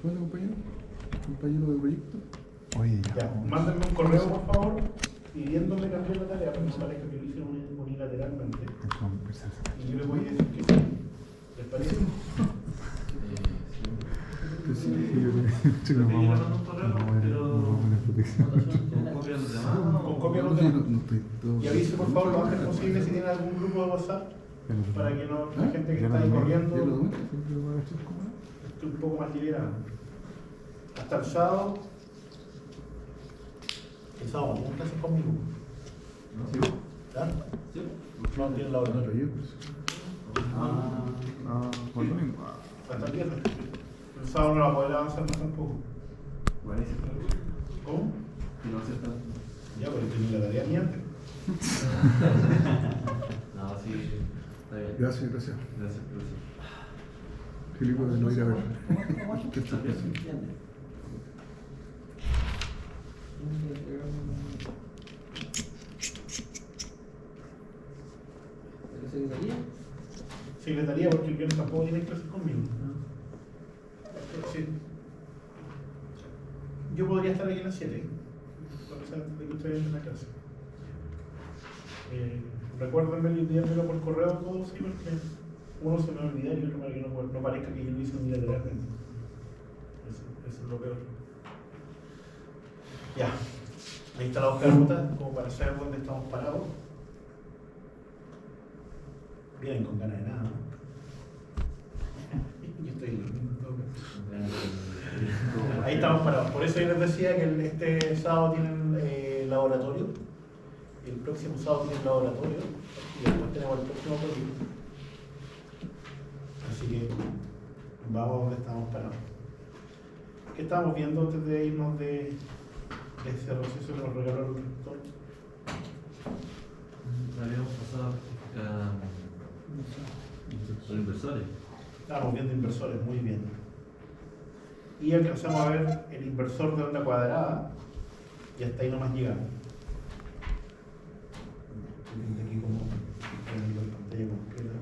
Bueno, compañero de proyecto. Oye, Ya, mándenme un correo, por favor, pidiéndome cambiar la tarea, porque me parece que lo hicieron unilateralmente. Y yo les voy a decir que sí. ¿Les parece? Con copia de los demás. Y avise, por favor, lo antes posible si tienen algún grupo de WhatsApp, para que no, la gente que está ahí corriendo esté un poco más liberada. Hasta el sábado. El sábado, ¿cómo estás conmigo? ¿Ya? Sí. No, tiene la hora. Por el domingo. Hasta el viernes. El sábado no va a poder avanzar más tampoco. ¿Cómo? Ya, pero tenía la tarea ni antes. No, sí, está bien. Gracias. Gracias. Filipe de no ir a ver. ¿Qué Está bien. Secretaría, porque el viernes tampoco tiene clases conmigo. Sí. Yo podría estar aquí a las 7, para que ustedes en la clase. Recuérdenme y enviármelo por correo todo, sí, porque uno se me va a olvidar y otro para que no parezca que yo lo hice unilateralmente. Eso es lo peor. Ya. Ahí está la hoja de ruta, como para saber dónde estamos parados. Vienen con ganas de nada, ¿no? Yo estoy lindo. Ahí estamos parados. Por eso yo les decía que este sábado tienen laboratorio. El próximo sábado tienen laboratorio. Y después tenemos el próximo proyecto. Así que vamos donde estamos parados. ¿Qué estábamos viendo antes de irnos de ese proceso que nos regaló el rector? Habíamos pasado los inversores. Estábamos viendo inversores, muy bien. Y alcanzamos a ver el inversor de onda cuadrada y hasta ahí nomás llegamos. Aquí como en la pantalla completa.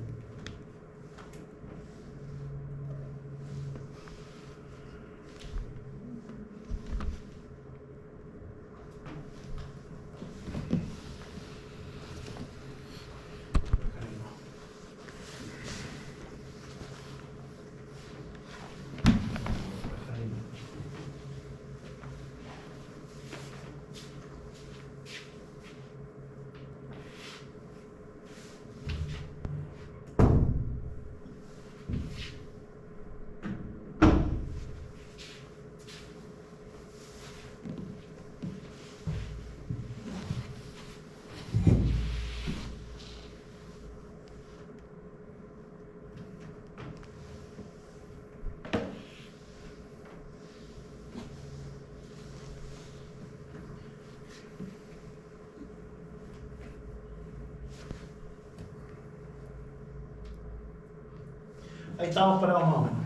Ahí estamos parados más o menos.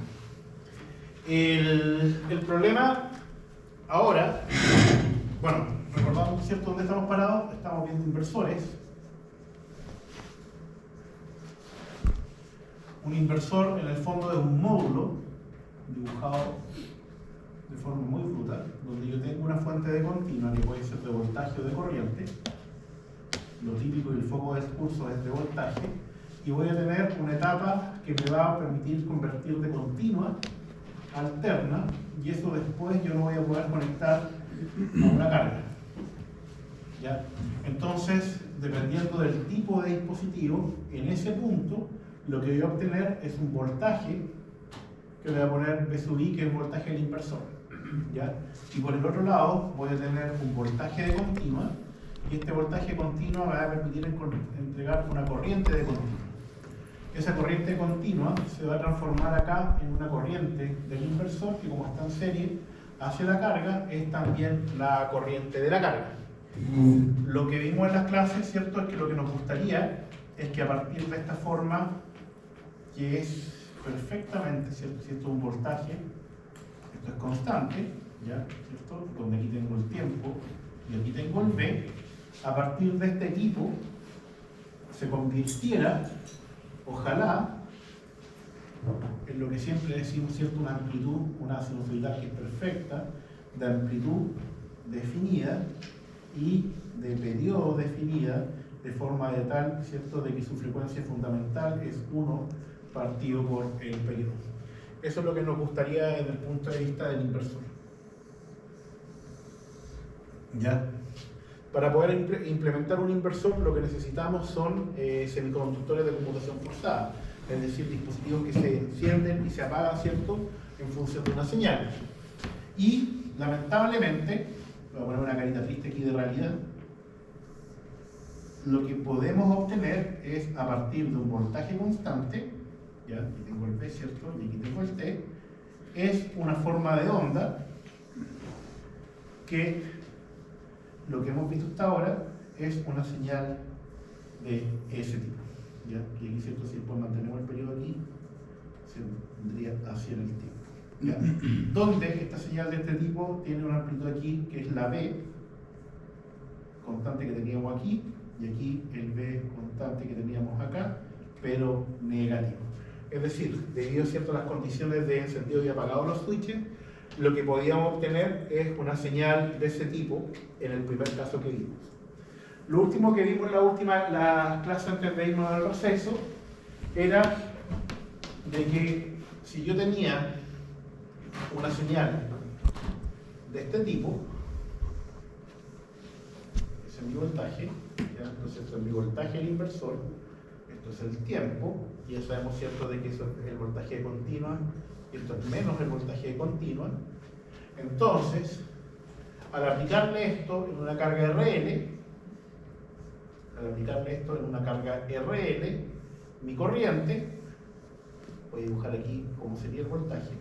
El problema ahora, bueno, recordamos, ¿cierto?, dónde estamos parados. Estamos viendo inversores. Un inversor en el fondo es un módulo dibujado de forma muy brutal, donde yo tengo una fuente de continua que puede ser de voltaje o de corriente. Lo típico y el foco de curso es de voltaje. Y voy a tener una etapa que me va a permitir convertir de continua a alterna, y eso después yo lo voy a poder conectar a una carga. ¿Ya? Entonces, dependiendo del tipo de dispositivo, en ese punto lo que voy a obtener es un voltaje que le voy a poner B sub I, que es el voltaje del inversor. ¿Ya? Y por el otro lado voy a tener un voltaje de continua, y este voltaje continua va a permitir entregar una corriente de continua. Esa corriente continua se va a transformar acá en una corriente del inversor que, como está en serie hacia la carga, es también la corriente de la carga. Lo que vimos en las clases, ¿cierto?, es que lo que nos gustaría es que a partir de esta forma, que es perfectamente, ¿cierto?, si esto es un voltaje, esto es constante, ¿ya?, ¿cierto?, donde aquí tengo el tiempo y aquí tengo el V, a partir de este tipo se convirtiera, ojalá, en lo que siempre decimos, ¿cierto? Una amplitud, una sinusoidal que es perfecta, de amplitud definida y de periodo definida, de forma de tal, ¿cierto?, de que su frecuencia fundamental es 1 partido por el periodo. Eso es lo que nos gustaría desde el punto de vista del inversor. ¿Ya? Para poder implementar un inversor, lo que necesitamos son semiconductores de conmutación forzada, es decir, dispositivos que se encienden y se apagan, ¿cierto?, en función de una señal. Y, lamentablemente, voy a poner una carita triste aquí de realidad, lo que podemos obtener es, a partir de un voltaje constante, ya, aquí tengo el V, ¿cierto?, y aquí tengo el T, es una forma de onda que lo que hemos visto hasta ahora es una señal de ese tipo, ¿ya? Y aquí, ¿cierto?, si después mantenemos el periodo aquí, se vendría hacia el tiempo, ¿ya? Donde esta señal de este tipo tiene una amplitud aquí, que es la B constante que teníamos aquí, y aquí el B constante que teníamos acá, pero negativo. Es decir, debido, ¿cierto?, a las condiciones de encendido y apagado de los switches, lo que podíamos obtener es una señal de ese tipo en el primer caso que vimos. Lo último que vimos en la clase antes de irnos al receso era de que si yo tenía una señal de este tipo, ese es mi voltaje, ¿ya? Entonces esto es mi voltaje del inversor, esto es el tiempo, y ya sabemos, ¿cierto?, de que eso es el voltaje de continua, y esto es menos el voltaje de continua. Entonces, al aplicarle esto en una carga RL, mi corriente, voy a dibujar aquí cómo sería el voltaje,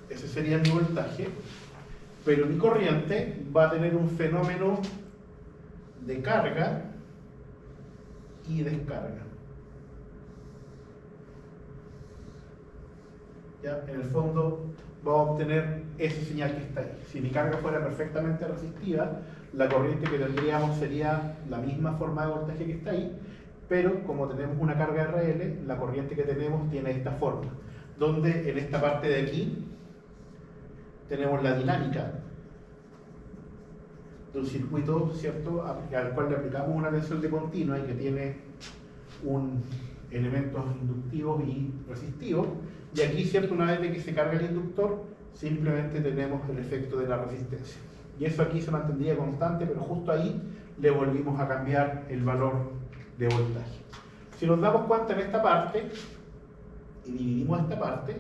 ese sería mi voltaje, pero mi corriente va a tener un fenómeno de carga y descarga. ¿Ya? En el fondo va a obtener esa señal que está ahí. Si mi carga fuera perfectamente resistiva, la corriente que tendríamos sería la misma forma de voltaje que está ahí, pero como tenemos una carga RL, la corriente que tenemos tiene esta forma, donde en esta parte de aquí tenemos la dinámica de un circuito, ¿cierto?, al cual le aplicamos una tensión de continua y que tiene elementos inductivos y resistivos, y aquí, ¿cierto?, una vez de que se carga el inductor, simplemente tenemos el efecto de la resistencia. Y eso aquí se mantendría constante, pero justo ahí le volvimos a cambiar el valor de voltaje. Si nos damos cuenta en esta parte, y dividimos esta parte,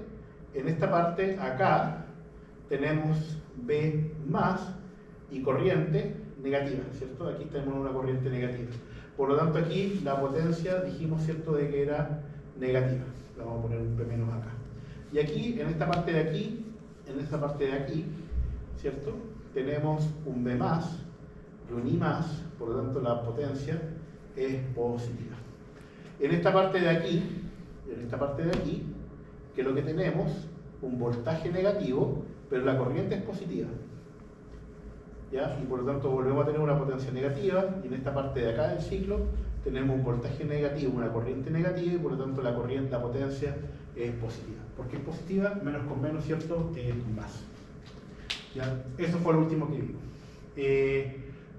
en esta parte acá tenemos B más y corriente negativa, ¿cierto? Aquí tenemos una corriente negativa. Por lo tanto, aquí la potencia dijimos, ¿cierto?, de que era negativa. La vamos a poner un P menos acá. Y aquí, en esta parte de aquí, ¿cierto?, tenemos un B más y un I más, por lo tanto la potencia es positiva. En esta parte de aquí, que es lo que tenemos, un voltaje negativo, pero la corriente es positiva. ¿Ya? Y por lo tanto volvemos a tener una potencia negativa, y en esta parte de acá del ciclo tenemos un voltaje negativo, una corriente negativa, y por lo tanto la potencia es positiva. ¿Por qué es positiva? Menos con menos, ¿cierto?, más. ¿Ya? Eso fue lo último que vimos.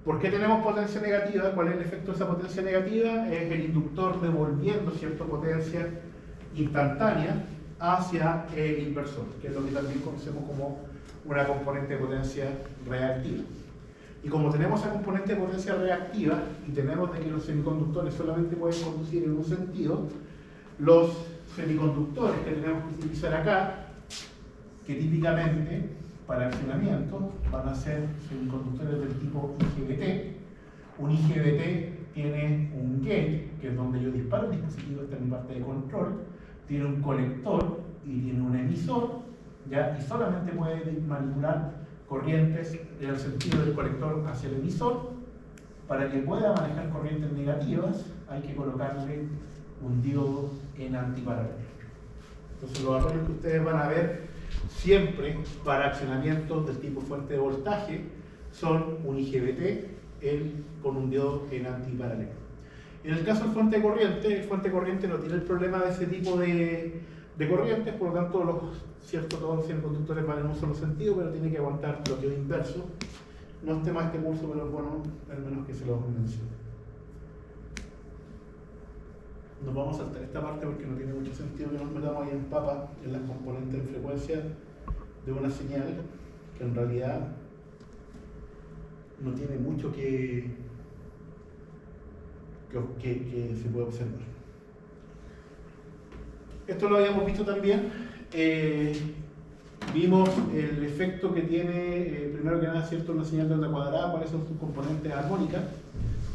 ¿Por qué tenemos potencia negativa? ¿Cuál es el efecto de esa potencia negativa? Es el inductor devolviendo, ¿cierto?, potencia instantánea hacia el inversor, que es lo que también conocemos como una componente de potencia reactiva. Y como tenemos esa componente de potencia reactiva y tenemos de que los semiconductores solamente pueden conducir en un sentido, los semiconductores que tenemos que utilizar acá, que típicamente para accionamiento van a ser semiconductores del tipo IGBT. Un IGBT tiene un gate, que es donde yo disparo el dispositivo, esta es mi parte de control, tiene un colector y tiene un emisor, ¿ya? Y solamente puede manipular corrientes en el sentido del colector hacia el emisor. Para que pueda manejar corrientes negativas hay que colocarle un diodo en antiparalelo. Entonces los arroyos que ustedes van a ver siempre para accionamientos del tipo fuente de voltaje son un IGBT con un diodo en antiparalelo. En el caso del fuente de corriente, el fuente de corriente no tiene el problema de ese tipo de corrientes, por lo tanto todos los semiconductores van en un solo sentido, pero tiene que aguantar bloqueo inverso. No es tema de este curso, pero es bueno al menos que se lo mencione. Nos vamos a saltar esta parte porque no tiene mucho sentido que nos metamos ahí en papa en las componentes de frecuencia de una señal que en realidad no tiene mucho que se puede observar. Esto lo habíamos visto también. Vimos el efecto que tiene, primero que nada, ¿cierto?, una señal de onda cuadrada, cuáles son sus componentes armónicas.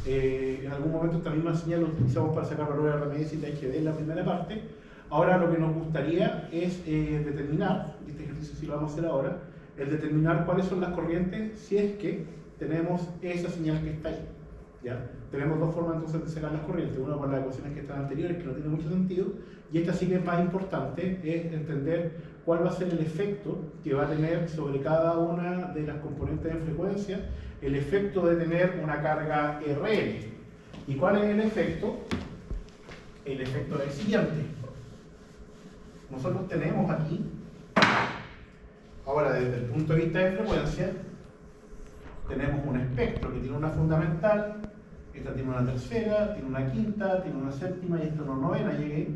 En algún momento esta misma señal la utilizamos para sacar valores RMS y THD en la primera parte. Ahora lo que nos gustaría es determinar, este ejercicio sí lo vamos a hacer ahora, el determinar cuáles son las corrientes si es que tenemos esa señal que está ahí. ¿Ya? Tenemos dos formas entonces de sacar las corrientes, una con las ecuaciones que están anteriores, que no tiene mucho sentido, y esta sí que es más importante, es entender cuál va a ser el efecto que va a tener sobre cada una de las componentes de frecuencia, el efecto de tener una carga RL. ¿Y cuál es el efecto? El efecto es el siguiente. Nosotros tenemos aquí, ahora desde el punto de vista de frecuencia, tenemos un espectro que tiene una fundamental, esta tiene una tercera, tiene una quinta, tiene una séptima y esta una novena, llegué.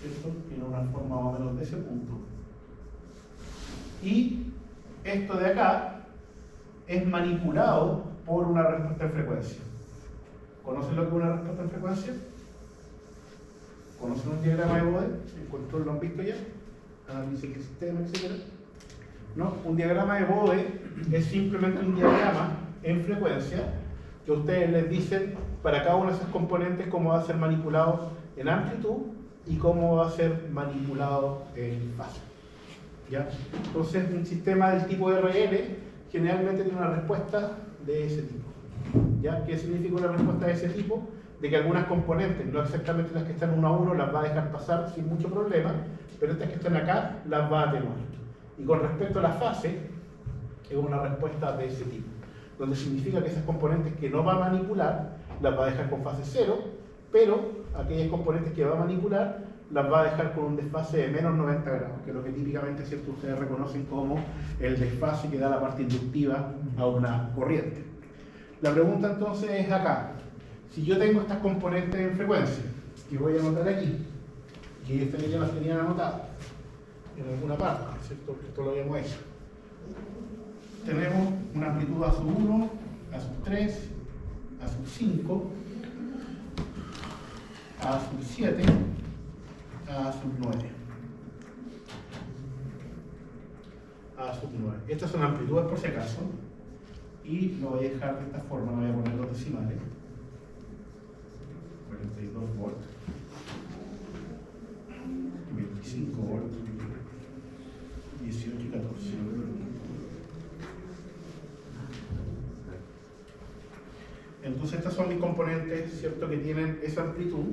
Esto tiene una forma más o menos de ese punto. Y esto de acá es manipulado por una respuesta de frecuencia. ¿Conocen lo que es una respuesta de frecuencia? ¿Conocen un diagrama de Bode? ¿En control lo han visto ya? Análisis de sistema, etc. ¿No? Un diagrama de Bode es simplemente un diagrama en frecuencia que ustedes les dicen para cada una de esas componentes cómo va a ser manipulado en amplitud y cómo va a ser manipulado en fase. ¿Ya? Entonces, un sistema del tipo RL generalmente tiene una respuesta de ese tipo. ¿Ya? ¿Qué significa una respuesta de ese tipo? De que algunas componentes, no exactamente las que están 1 a 1, las va a dejar pasar sin mucho problema, pero estas que están acá las va a atenuar. Y con respecto a la fase, es una respuesta de ese tipo, donde significa que esas componentes que no va a manipular, las va a dejar con fase 0, pero aquellas componentes que va a manipular, las va a dejar con un desfase de menos 90 grados, que es lo que típicamente, ¿cierto?, ustedes reconocen como el desfase que da la parte inductiva a una corriente. La pregunta entonces es acá, si yo tengo estas componentes en frecuencia, que voy a anotar aquí, que ustedes ya las tenían anotadas en alguna parte, ¿cierto?, que esto lo habíamos hecho. Tenemos una amplitud A sub 1, A sub 3, A sub 5, A sub 7, A sub 9. A sub 9. Estas son amplitudes por si acaso. Y lo voy a dejar de esta forma, no voy a poner los decimales. 42 volts. 25 volts. 18 y 14. Entonces estas son mis componentes, ¿cierto?, que tienen esa amplitud.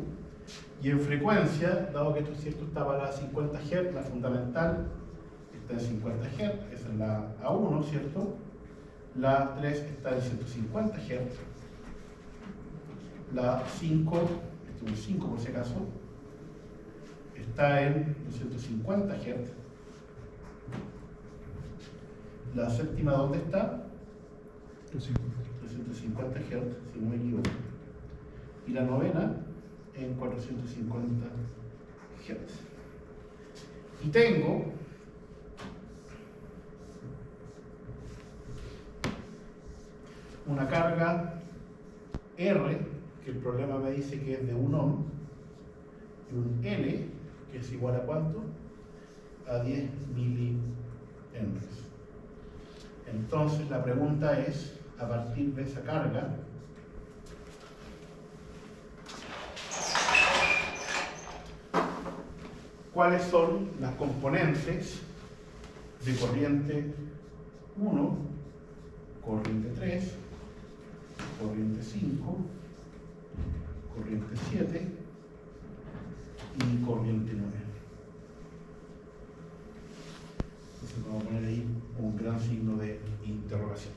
Y en frecuencia, dado que esto, ¿cierto?, está para 50 Hz, la fundamental está en 50 Hz, esa es la A1, ¿cierto? La 3 está en 150 Hz. La 5, esto es un 5 por si acaso, está en 250 Hz. La séptima, ¿dónde está? 250 Hz, si no me equivoco. Y la novena en 450 Hz. Y tengo una carga R, que el problema me dice que es de 1 ohm, y un L, que es igual a ¿cuánto? A 10 milihenries. Entonces la pregunta es, a partir de esa carga, ¿cuáles son las componentes de corriente 1, corriente 3, corriente 5, corriente 7 y corriente 9? Entonces vamos a poner ahí un gran signo de interrogación.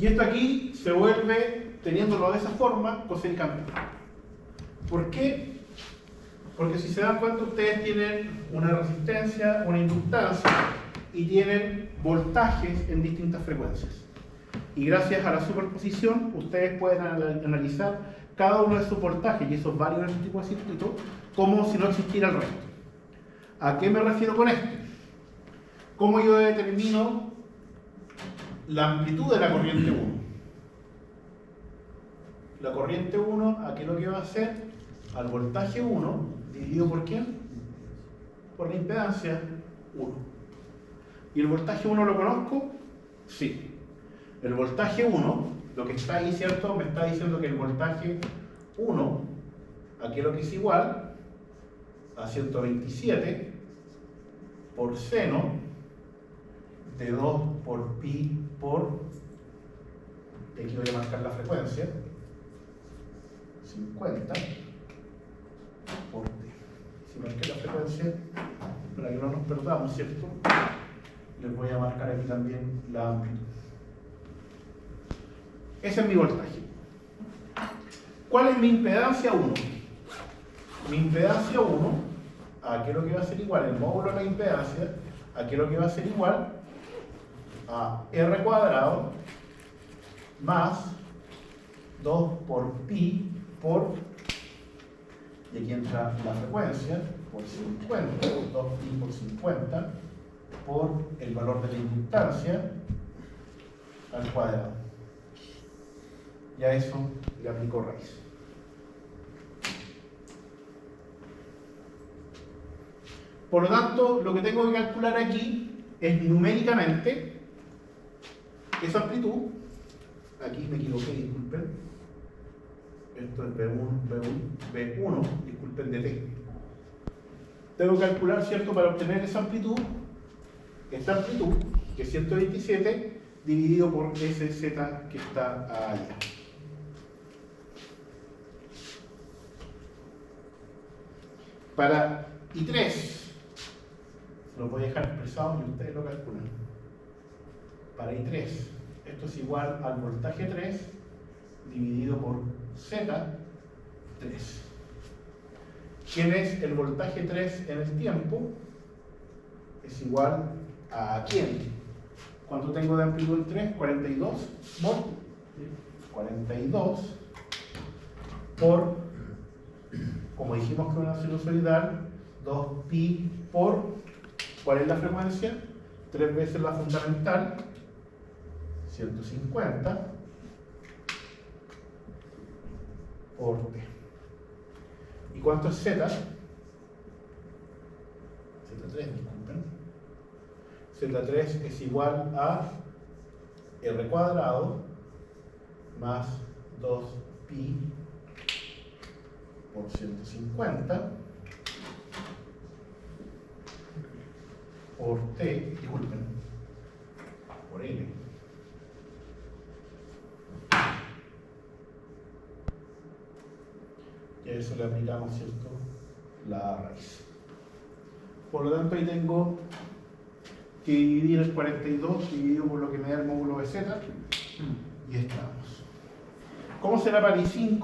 Y esto aquí se vuelve, teniéndolo de esa forma, cosecante. ¿Por qué? Porque si se dan cuenta, ustedes tienen una resistencia, una inductancia y tienen voltajes en distintas frecuencias. Y gracias a la superposición, ustedes pueden analizar cada uno de sus voltajes y esos varios en este tipo de circuitos como si no existiera el resto. ¿A qué me refiero con esto? ¿Cómo yo determino la amplitud de la corriente 1? La corriente 1, ¿a qué es lo que va a hacer? Al voltaje 1, dividido por ¿quién? Por la impedancia 1. ¿Y el voltaje 1 lo conozco? Sí. El voltaje 1, lo que está ahí, ¿cierto? Me está diciendo que el voltaje 1, aquí es lo que es igual a 127 por seno de 2 por pi por, aquí voy a marcar la frecuencia, 50 por t. Si marqué la frecuencia, para que no nos perdamos, ¿cierto? Les voy a marcar aquí también la amplitud. Ese es mi voltaje. ¿Cuál es mi impedancia 1? Mi impedancia 1, ¿a qué es lo que va a ser igual? El módulo de la impedancia, ¿a qué es lo que va a ser igual? A R cuadrado más 2 por pi por, y aquí entra la frecuencia, por 50, 2 pi por 50, por el valor de la inductancia al cuadrado. Y a eso le aplico raíz. Por lo tanto, lo que tengo que calcular aquí es numéricamente esa amplitud. Aquí me equivoqué, disculpen. Esto es B1, disculpen, de T. Tengo que calcular, ¿cierto?, para obtener esa amplitud, esta amplitud, que es 127, dividido por ese Z que está allá. Para I3, lo voy a dejar expresado y ustedes lo calculan. Para I3, esto es igual al voltaje 3 dividido por Z3. ¿Quién es el voltaje 3 en el tiempo? Es igual a ¿quién? ¿Cuánto tengo de amplitud en 3? 42 volt. 42 por, como dijimos que es una sinusoidal, 2 pi por, ¿cuál es la frecuencia? 3 veces la fundamental, 150 por t. ¿Y cuánto es z? Z3, disculpen. Z3 es igual a R cuadrado más 2 pi por 150 por t, disculpen, por L. Y a eso le aplicamos, ¿cierto?, la raíz. Por lo tanto, ahí tengo que dividir el 42 dividido por lo que me da el módulo de z, y estamos. ¿Cómo será para I5?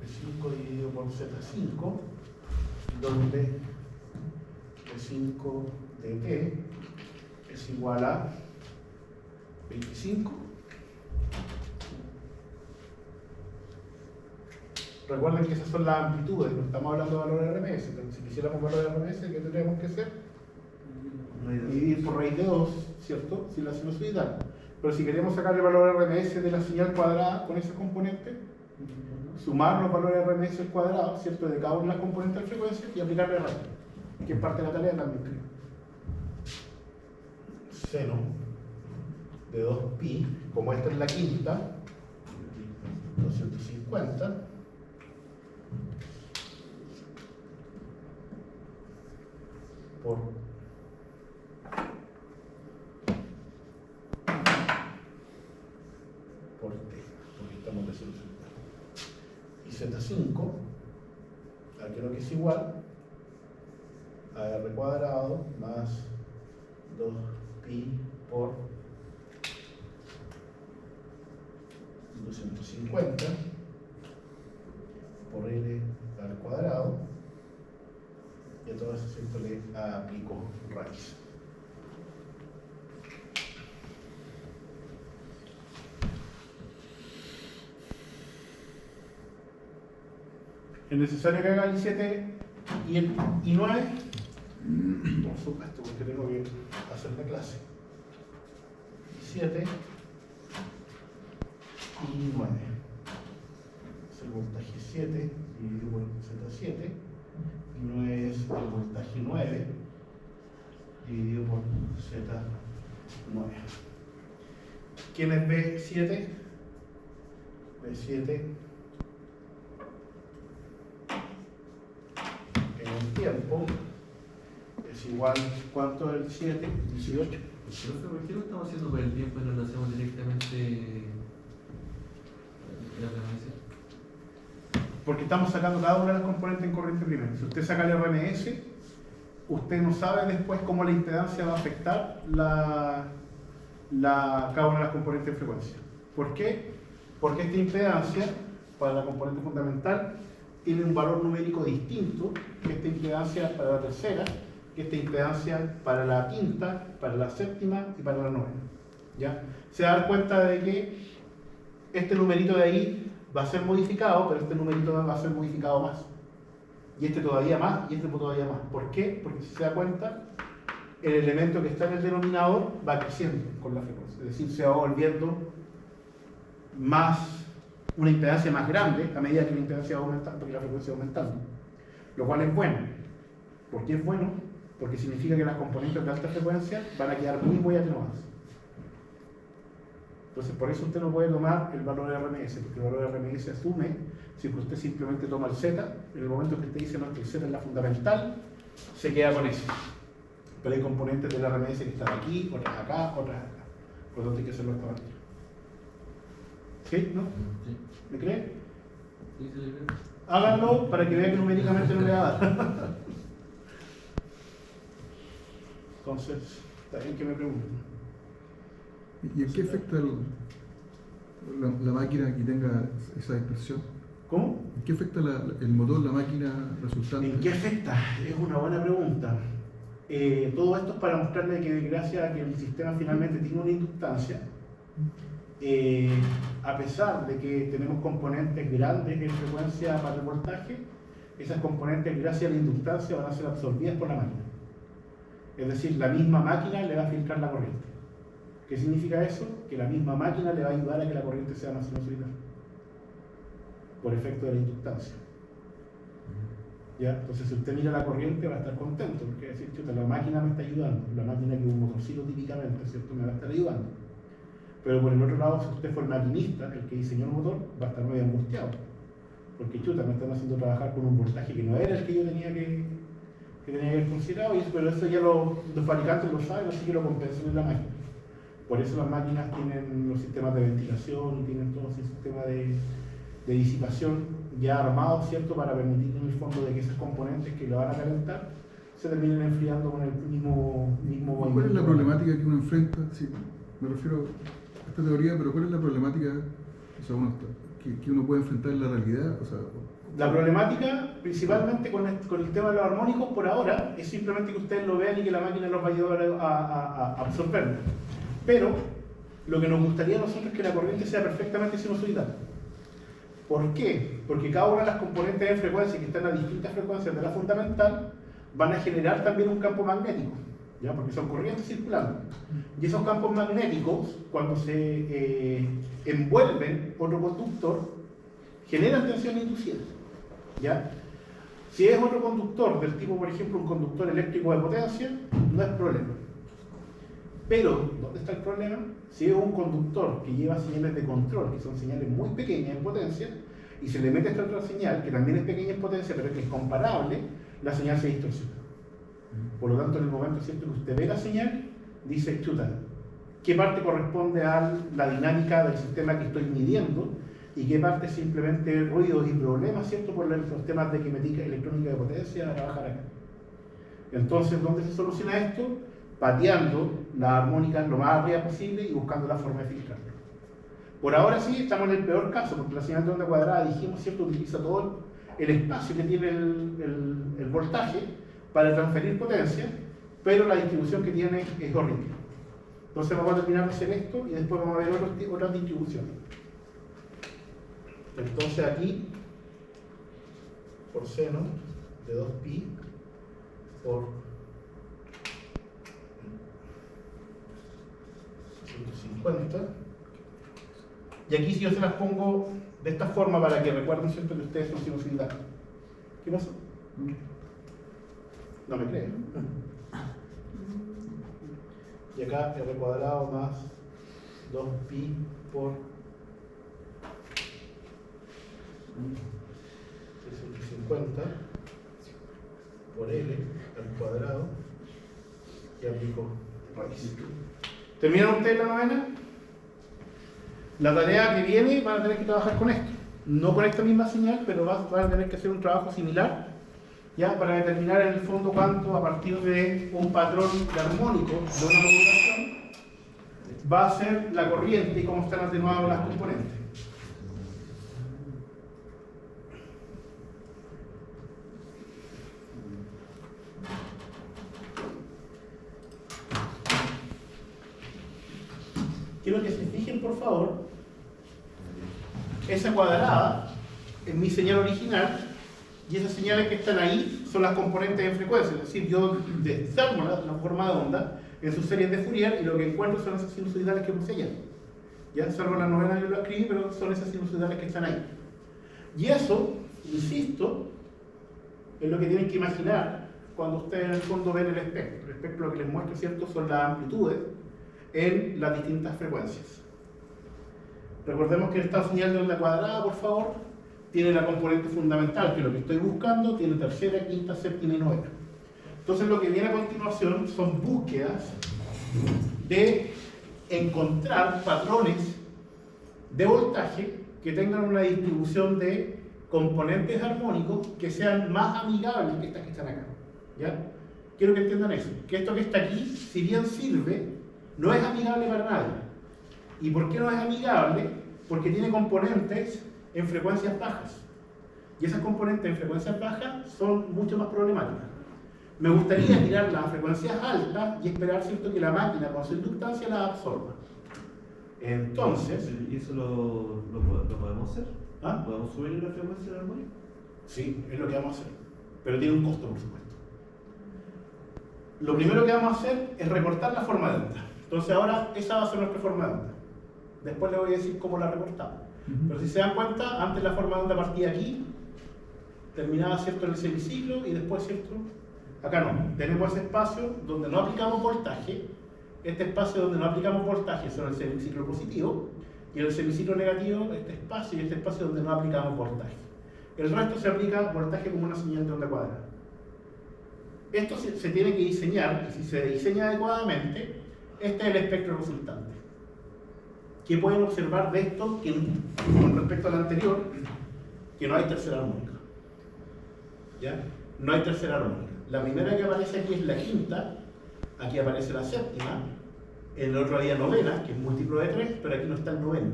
I5 dividido por Z5, donde I5 de t es igual a 25. Recuerden que esas son las amplitudes, no estamos hablando de valor RMS, pero si quisiéramos valor RMS, ¿qué tendríamos que hacer? Dividir por raíz de 2, ¿cierto? Si la sinusoidal. Pero si queremos sacar el valor RMS de la señal cuadrada con ese componente, sumar los valores RMS al cuadrado, ¿cierto?, de cada una de las componentes de frecuencia y aplicarle raíz, que es parte de la tarea también, creo. Seno de 2pi, como esta es la quinta, 250 por t, porque estamos de solución. Y Z5, a que lo que es igual a r cuadrado más 2pi por 250 por L al cuadrado, y a todo eso ¿cierto? Le aplico raíz. Es necesario que haga el 7 y 9, por supuesto, porque tengo que hacer la clase. 7 y 9. Es el voltaje 7 dividido por Z7, y 9 es el voltaje 9 dividido por Z9. ¿Quién es B7? B7 en el tiempo es igual, ¿cuánto es el 7? 18. Profe, ¿por qué lo estamos haciendo por el tiempo y no lo hacemos directamente en la RMS? Porque estamos sacando cada una de las componentes en corriente primero. Si usted saca el RMS, usted no sabe después cómo la impedancia va a afectar cada una de las componentes de frecuencia. ¿Por qué? Porque esta impedancia, para la componente fundamental, tiene un valor numérico distinto que esta impedancia para la tercera, que esta impedancia para la quinta, para la séptima y para la novena. ¿Ya? Se da cuenta de que este numerito de ahí va a ser modificado, pero este numerito va a ser modificado más. Y este todavía más, y este todavía más. ¿Por qué? Porque si se da cuenta, el elemento que está en el denominador va creciendo con la frecuencia. Es decir, se va volviendo más, una impedancia más grande a medida que la impedancia va aumentando, porque la frecuencia va aumentando. Lo cual es bueno. ¿Por qué es bueno? Porque significa que las componentes de alta frecuencia van a quedar muy atenuadas. Entonces, por eso usted no puede tomar el valor de RMS, porque el valor de RMS asume, si usted simplemente toma el Z, en el momento que usted dice no, que el Z es la fundamental, se queda con eso. Pero hay componentes del RMS que están aquí, otras acá, otras acá. Por lo tanto hay que hacerlo esta manera. ¿Sí? ¿No? Sí. ¿Me cree? Sí, sí, sí. Háganlo para que vean que numéricamente no le va a dar. Entonces, está bien que me pregunten. ¿Y en qué afecta la máquina que tenga esa dispersión? ¿Cómo? ¿En qué afecta el motor, la máquina resultante? ¿En qué afecta? Es una buena pregunta. Todo esto es para mostrarle que gracias a que el sistema finalmente tiene una inductancia, a pesar de que tenemos componentes grandes en frecuencia para el voltaje, esas componentes gracias a la inductancia van a ser absorbidas por la máquina. Es decir, la misma máquina le va a filtrar la corriente. ¿Qué significa eso? Que la misma máquina le va a ayudar a que la corriente sea más sinusoidal, por efecto de la inductancia. ¿Ya? Entonces, si usted mira la corriente, va a estar contento, porque va a decir, chuta, la máquina me está ayudando, la máquina que un motorcito típicamente, ¿cierto?, me va a estar ayudando. Pero por el otro lado, si usted fue el maquinista, el que diseñó el motor, va a estar muy angustiado, porque chuta, me están haciendo trabajar con un voltaje que no era el que yo tenía que haber considerado, pero eso ya los fabricantes lo saben, así que lo compensan en la máquina. Por eso las máquinas tienen los sistemas de ventilación y tienen todo ese sistema de disipación ya armado, ¿cierto?, para permitir en el fondo de que esos componentes que lo van a calentar se terminen enfriando con el mismo movimiento. ¿Cuál es la problemática que uno enfrenta? Sí, me refiero a esta teoría, pero ¿cuál es la problemática, o sea, que uno puede enfrentar en la realidad? O sea, la problemática, principalmente con el tema de los armónicos, por ahora, es simplemente que ustedes lo vean y que la máquina los va a ayudar a absorberlo. Pero lo que nos gustaría a nosotros es que la corriente sea perfectamente sinusoidal. ¿Por qué? Porque cada una de las componentes de frecuencia que están a distintas frecuencias de la fundamental van a generar también un campo magnético, ¿ya? Porque son corrientes circulando. Y esos campos magnéticos, cuando se envuelven otro conductor, generan tensión inducida, ¿ya? Si es otro conductor del tipo, por ejemplo, un conductor eléctrico de potencia, no es problema. Pero, ¿dónde está el problema? Si es un conductor que lleva señales de control, que son señales muy pequeñas en potencia, y se le mete esta otra señal, que también es pequeña en potencia, pero que es comparable, la señal se distorsiona. Por lo tanto, en el momento cierto que usted ve la señal, dice, chuta, ¿qué parte corresponde a la dinámica del sistema que estoy midiendo? ¿Y qué parte es simplemente ruidos y problemas, ¿cierto?, por los temas de quinética electrónica de potencia a trabajar acá? Entonces, ¿dónde se soluciona esto? Pateando las armónicas lo más arriba posible y buscando la forma de filtrarlo. Por ahora sí, estamos en el peor caso, porque la señal de onda cuadrada, dijimos, ¿cierto?, utiliza todo el espacio que tiene el voltaje para transferir potencia, pero la distribución que tiene es horrible. Entonces vamos a terminar de hacer esto y después vamos a ver otras distribuciones. Entonces aquí, por seno de 2pi por 150. Y aquí si yo se las pongo de esta forma para que recuerden siempre que ustedes son sinusoidales. ¿Qué pasó? No me creen. Y acá r cuadrado más 2pi por 350 por L al cuadrado y aplico raíz. ¿Terminaron ustedes la novena? La tarea que viene van a tener que trabajar con esto. No con esta misma señal, pero van a tener que hacer un trabajo similar, ya, para determinar en el fondo cuánto, a partir de un patrón de armónico de una modulación, va a ser la corriente y cómo están atenuadas las componentes. Quiero que se fijen, por favor, esa cuadrada es mi señal original y esas señales que están ahí son las componentes en frecuencia. Es decir, yo desarmo la forma de onda en sus series de Fourier y lo que encuentro son esas sinusoidales que puse allá. Ya, salvo la novena yo lo escribí, pero son esas sinusoidales que están ahí. Y eso, insisto, es lo que tienen que imaginar cuando ustedes en el fondo ven el espectro. El espectro lo que les muestra, ¿cierto?, son las amplitudes en las distintas frecuencias. Recordemos que esta señal de onda cuadrada, por favor, tiene la componente fundamental, que es lo que estoy buscando, tiene tercera, quinta, séptima y novena. Entonces lo que viene a continuación son búsquedas de encontrar patrones de voltaje que tengan una distribución de componentes armónicos que sean más amigables que estas que están acá. ¿Ya? Quiero que entiendan eso, que esto que está aquí, si bien sirve, no es amigable para nadie. ¿Y por qué no es amigable? Porque tiene componentes en frecuencias bajas. Y esas componentes en frecuencias bajas son mucho más problemáticas. Me gustaría tirarlas a frecuencias altas y esperar, ¿cierto?, que la máquina con su inductancia las absorba. Entonces... ¿Y eso lo podemos hacer? ¿Ah? ¿Podemos subir la frecuencia del armónico? Sí, es lo que vamos a hacer. Pero tiene un costo, por supuesto. Lo primero que vamos a hacer es recortar la forma de onda. Entonces ahora esa va a ser nuestra forma de onda. Después les voy a decir cómo la recortamos. Pero si se dan cuenta, antes la forma de onda partía aquí, terminaba, ¿cierto?, en el semiciclo y después, ¿cierto?, acá no. Tenemos ese espacio donde no aplicamos voltaje. Este espacio donde no aplicamos voltaje son el semiciclo positivo y en el semiciclo negativo este espacio donde no aplicamos voltaje. El resto se aplica voltaje como una señal de onda cuadrada. Esto se tiene que diseñar, y si se diseña adecuadamente, este es el espectro resultante. ¿Qué pueden observar de esto? Que con respecto al anterior, que no hay tercera armónica. ¿Ya? No hay tercera armónica. La primera que aparece aquí es la quinta, aquí aparece la séptima, en el otro había novena, que es múltiplo de 3, pero aquí no está el noveno.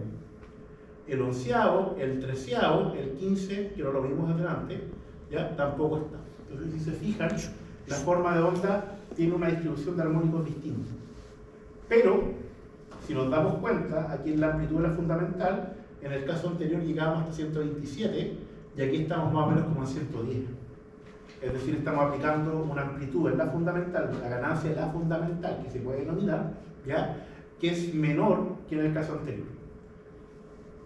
El onceavo, el treceavo, el 15, que no lo vimos adelante, ¿ya?, tampoco está. Entonces, si se fijan, la forma de onda tiene una distribución de armónicos distinta. Pero, si nos damos cuenta, aquí en la amplitud de la fundamental, en el caso anterior llegamos hasta 127 y aquí estamos más o menos como en 110. Es decir, estamos aplicando una amplitud en la fundamental, la ganancia de la fundamental, que se puede denominar, ¿ya?, que es menor que en el caso anterior.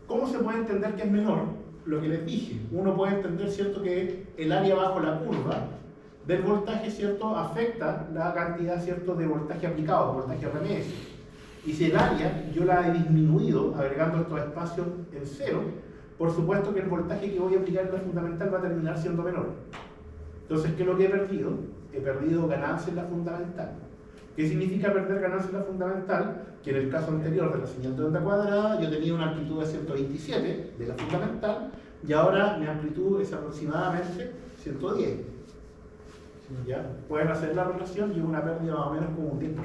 ¿Cómo se puede entender que es menor? Lo que les dije, uno puede entender, ¿cierto?, que el área bajo la curva del voltaje, ¿cierto?, afecta la cantidad, ¿cierto?, de voltaje aplicado, voltaje RMS. Y si el área yo la he disminuido agregando estos espacios en cero, por supuesto que el voltaje que voy a aplicar en la fundamental va a terminar siendo menor. Entonces, ¿qué es lo que he perdido? He perdido ganancia en la fundamental. ¿Qué significa perder ganancia en la fundamental? Que en el caso anterior de la señal de onda cuadrada yo tenía una amplitud de 127 de la fundamental y ahora mi amplitud es aproximadamente 110. ¿Ya? Pueden hacer la relación y una pérdida más o menos como un 10%.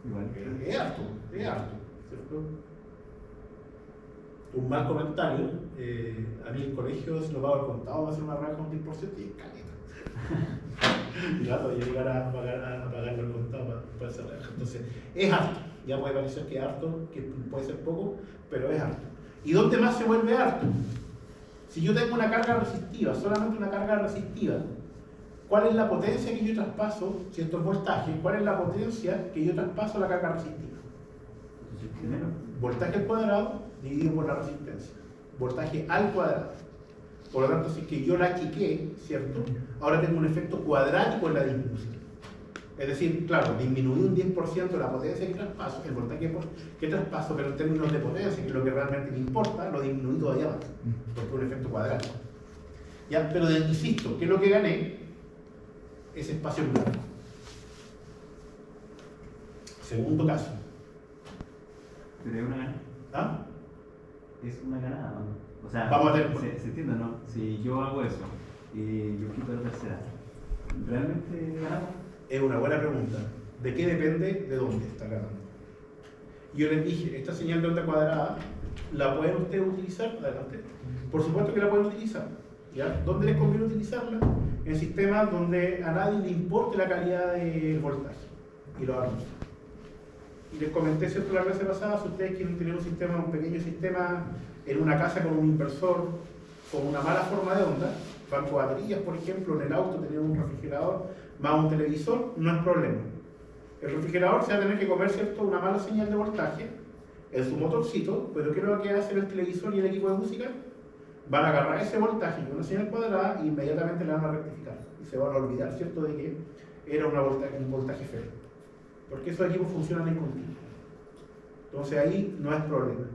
Igual. Es harto, ¿cierto? Un mal comentario, a mí el colegio, si lo pago al contado, va a ser una rebaja un 10% y es caleta. Y claro, voy a llegar a pagarlo al contado para esa rebaja. Entonces, es harto. Ya puede parecer que es harto, que puede ser poco, pero es harto. ¿Y dónde más se vuelve harto? Si yo tengo una carga resistiva, solamente una carga resistiva, ¿cuál es la potencia que yo traspaso, si esto es voltaje, cuál es la potencia que yo traspaso a la carga resistiva? Voltaje al cuadrado dividido por la resistencia. Voltaje al cuadrado. Por lo tanto, si es que yo la achiqué, ¿cierto? Ahora tengo un efecto cuadrático en la disminución. Es decir, claro, disminuí un 10% la potencia que traspaso, el voltaje que traspaso, pero en términos de potencia, que es lo que realmente me importa, lo disminuí todavía más, porque es un efecto cuadrático. ¿Ya? Pero insisto, ¿qué es lo que gané? Ese espacio en blanco. Segundo caso. Pero es una ganada. ¿Ah? Es una ganada, ¿no? O sea, Vamos a tener... se entiende, ¿no? Si yo hago eso y yo quito la tercera, ¿realmente ganamos? Es una buena pregunta. ¿De qué depende? De dónde está ganando. Yo les dije, esta señal de onda cuadrada, ¿la pueden ustedes utilizar? Adelante. Por supuesto que la pueden utilizar. ¿Ya? ¿Dónde les conviene utilizarla? En sistemas donde a nadie le importe la calidad del voltaje. Y lo hagan. Y les comenté, ¿cierto?, la clase pasada, si ustedes quieren tener un pequeño sistema en una casa con un inversor, con una mala forma de onda, banco de baterías, por ejemplo, en el auto tener un refrigerador más un televisor, no es problema. El refrigerador se va a tener que comer, ¿cierto?, una mala señal de voltaje en su motorcito, pero ¿qué es lo que hace el televisor y el equipo de música? Van a agarrar ese voltaje con una señal cuadrada e inmediatamente la van a rectificar. Y se van a olvidar, ¿cierto?, de que era un voltaje feo. Porque esos equipos funcionan en continuo. Entonces ahí no es problema.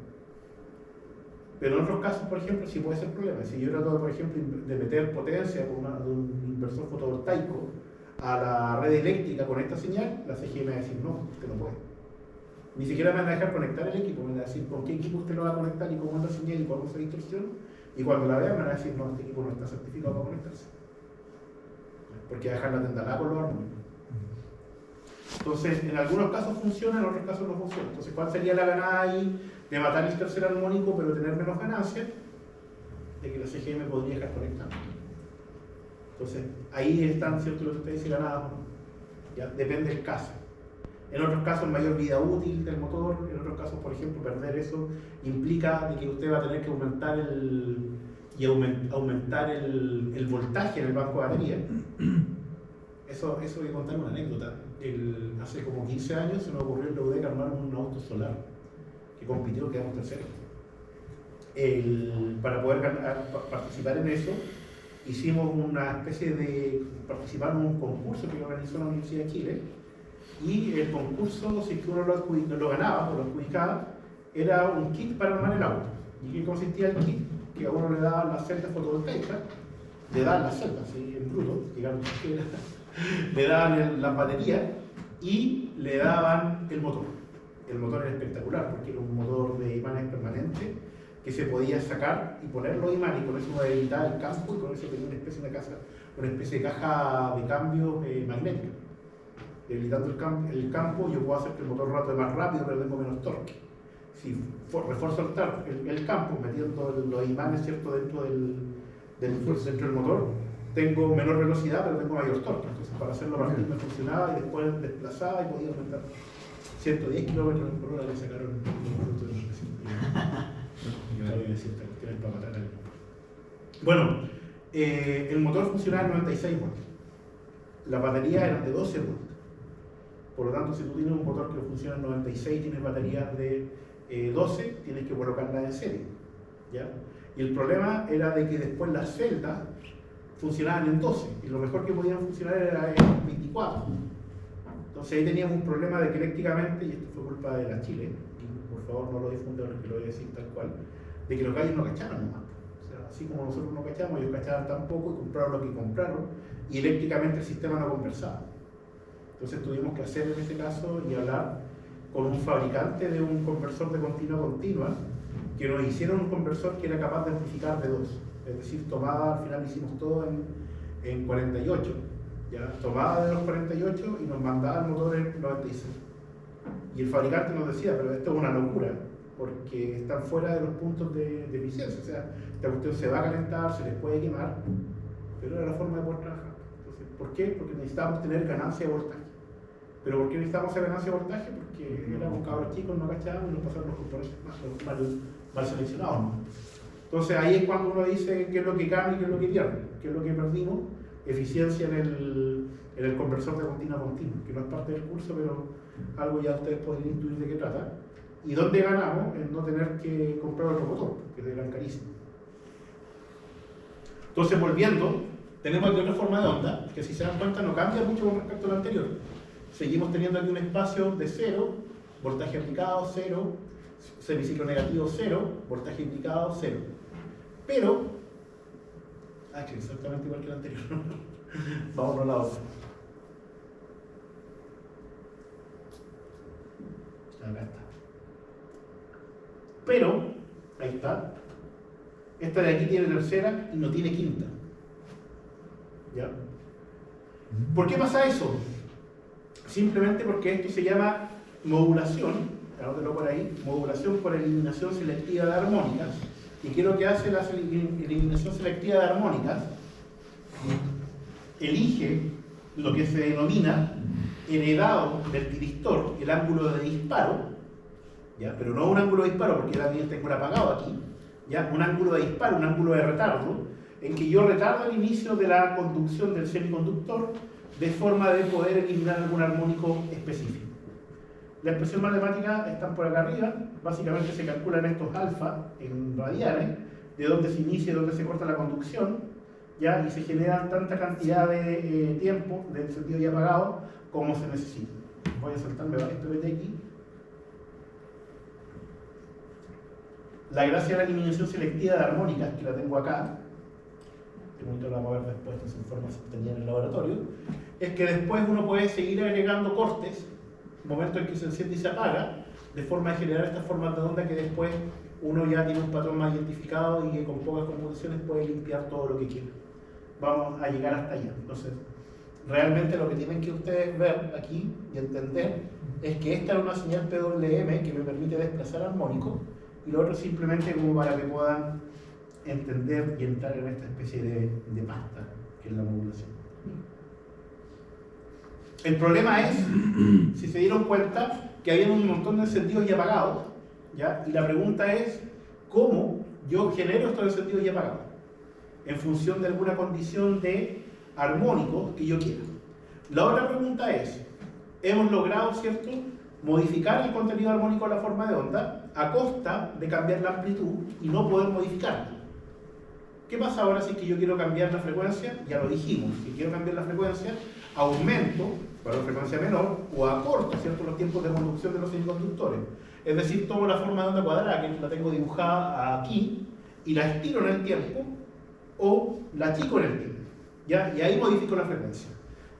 Pero en otros casos, por ejemplo, sí puede ser problema. Si yo trato, por ejemplo, de meter potencia de un inversor fotovoltaico a la red eléctrica con esta señal, la CGM va a decir, no, usted no puede. Ni siquiera me van a dejar conectar el equipo, me van a decir con qué equipo usted lo va a conectar y cómo es la señal y cuál es la distorsión. Y cuando la vean me van a decir, no, este equipo no está certificado para conectarse. Porque va a dejar la tendalada con los armónicos. Entonces, en algunos casos funciona, en otros casos no funciona. Entonces, ¿cuál sería la ganada ahí de matar el tercer armónico pero tener menos ganancias? De que la CGM podría dejar conectado. Entonces, ahí están, ¿cierto?, lo que usted dice, ganadas. Ya, depende del caso. En otros casos, mayor vida útil del motor. En otros casos, por ejemplo, perder eso implica de que usted va a tener que aumentar el voltaje en el banco de batería. Eso voy a contar una anécdota. Hace como 15 años se nos ocurrió en la UDEC armar un auto solar que compitió, quedamos terceros. Para poder participar en eso, hicimos una especie de... participamos en un concurso que organizó la Universidad de Chile, y el concurso, si es que uno lo ganaba o lo adjudicaba, era un kit para armar el auto. ¿Y qué consistía el kit? Que a uno le daban las celdas fotovoltaicas, le daban las celdas, ¿sí?, en bruto, digamos, le daban las baterías y le daban el motor. El motor era espectacular porque era un motor de imanes permanente que se podía sacar y poner los imanes, y con eso uno debilitaba el campo y con eso tenía una especie de caja de cambios magnética. Debilitando el campo, yo puedo hacer que el motor rote más rápido pero tengo menos torque. Si refuerzo el campo metiendo los imanes, ¿cierto?, dentro del motor, tengo menor velocidad pero tengo mayor torque. Entonces para hacerlo partir me funcionaba y después desplazaba y podía aumentar 110 kilómetros por hora. Le sacaron un producto de Bueno, el motor funcionaba en 96 volts. Las baterías eran de 12 volts. Por lo tanto, si tú tienes un motor que funciona en 96 y tienes baterías de 12, tienes que colocarlas en serie, ¿ya? Y el problema era de que después las celdas funcionaban en 12 y lo mejor que podían funcionar era en 24. Entonces ahí teníamos un problema de que eléctricamente, y esto fue culpa de la Chile, y por favor no lo difunda porque lo voy a decir tal cual, de que los gallos no cachaban nomás. O sea, así como nosotros no cachamos, ellos cachaban tan poco y compraron lo que compraron, y eléctricamente el sistema no conversaba. Entonces tuvimos que hacer en este caso y hablar con un fabricante de un conversor de continua a continua, que nos hicieron un conversor que era capaz de amplificar de 2. Es decir, al final hicimos todo en 48, ya tomaba de los 48 y nos mandaba el motor en 96. Y el fabricante nos decía, pero esto es una locura, porque están fuera de los puntos de eficiencia, o sea, esta cuestión se va a calentar, se les puede quemar, pero era la forma de poder trabajar. Entonces, ¿por qué? Porque necesitábamos tener ganancia de voltaje. ¿Pero por qué necesitábamos esa ganancia de voltaje? Porque éramos cabros chicos, no cachábamos y nos pasaron los componentes mal seleccionados, ¿no? Entonces ahí es cuando uno dice qué es lo que cambia y qué es lo que pierde, qué es lo que perdimos, eficiencia en el conversor de continua a continua, que no es parte del curso, pero algo ya ustedes pueden intuir de qué trata. Y dónde ganamos en no tener que comprar otro motor, que es carísimo. Entonces, volviendo, tenemos aquí otra forma de onda, que si se dan cuenta no cambia mucho con respecto a lo anterior. Seguimos teniendo aquí un espacio de 0, voltaje aplicado 0, semiciclo negativo 0, voltaje indicado 0. Pero, que es exactamente igual que el anterior. Vamos a la otra. Acá está. Pero, ahí está. Esta de aquí tiene tercera y no tiene quinta. ¿Ya? ¿Por qué pasa eso? Simplemente porque esto se llama modulación, anótelo por ahí, modulación por eliminación selectiva de armónicas. ¿Y qué es lo que hace la eliminación selectiva de armónicas? Elige lo que se denomina heredado del tiristor, el ángulo de disparo, ¿ya? Pero no un ángulo de disparo, porque también tengo el apagado aquí, ¿ya? Un ángulo de disparo, un ángulo de retardo, en que yo retardo el inicio de la conducción del semiconductor de forma de poder eliminar algún armónico específico. La expresión matemática están por acá arriba, básicamente se calculan estos alfa en radianes, de dónde se inicia y dónde se corta la conducción, ¿ya? Y se genera tanta cantidad de tiempo de encendido y apagado como se necesita. Voy a saltarme esto que está aquí. La gracia de la eliminación selectiva de armónicas, que la tengo acá, que mucho la vamos a ver después, que se informa se obtenía en el laboratorio, es que después uno puede seguir agregando cortes, momento en que se enciende y se apaga, de forma de generar estas formas de onda que después uno ya tiene un patrón más identificado y que con pocas convoluciones puede limpiar todo lo que quiera. Vamos a llegar hasta allá. Entonces, realmente lo que tienen que ustedes ver aquí y entender es que esta es una señal PWM que me permite desplazar armónicos, y lo otro simplemente como para que puedan entender y entrar en esta especie de pasta que es la modulación. El problema es, si se dieron cuenta, que había un montón de encendidos y apagados, ¿ya? Y la pregunta es, ¿cómo yo genero estos encendidos y apagados? En función de alguna condición de armónico que yo quiera. La otra pregunta es, hemos logrado, ¿cierto?, modificar el contenido armónico de la forma de onda a costa de cambiar la amplitud y no poder modificarla. ¿Qué pasa ahora si es que yo quiero cambiar la frecuencia? Ya lo dijimos, si quiero cambiar la frecuencia, aumento para una frecuencia menor o acorto, ¿cierto?, los tiempos de conducción de los semiconductores. Es decir, tomo la forma de onda cuadrada, que la tengo dibujada aquí, y la estiro en el tiempo o la achico en el tiempo, ¿ya? Y ahí modifico la frecuencia.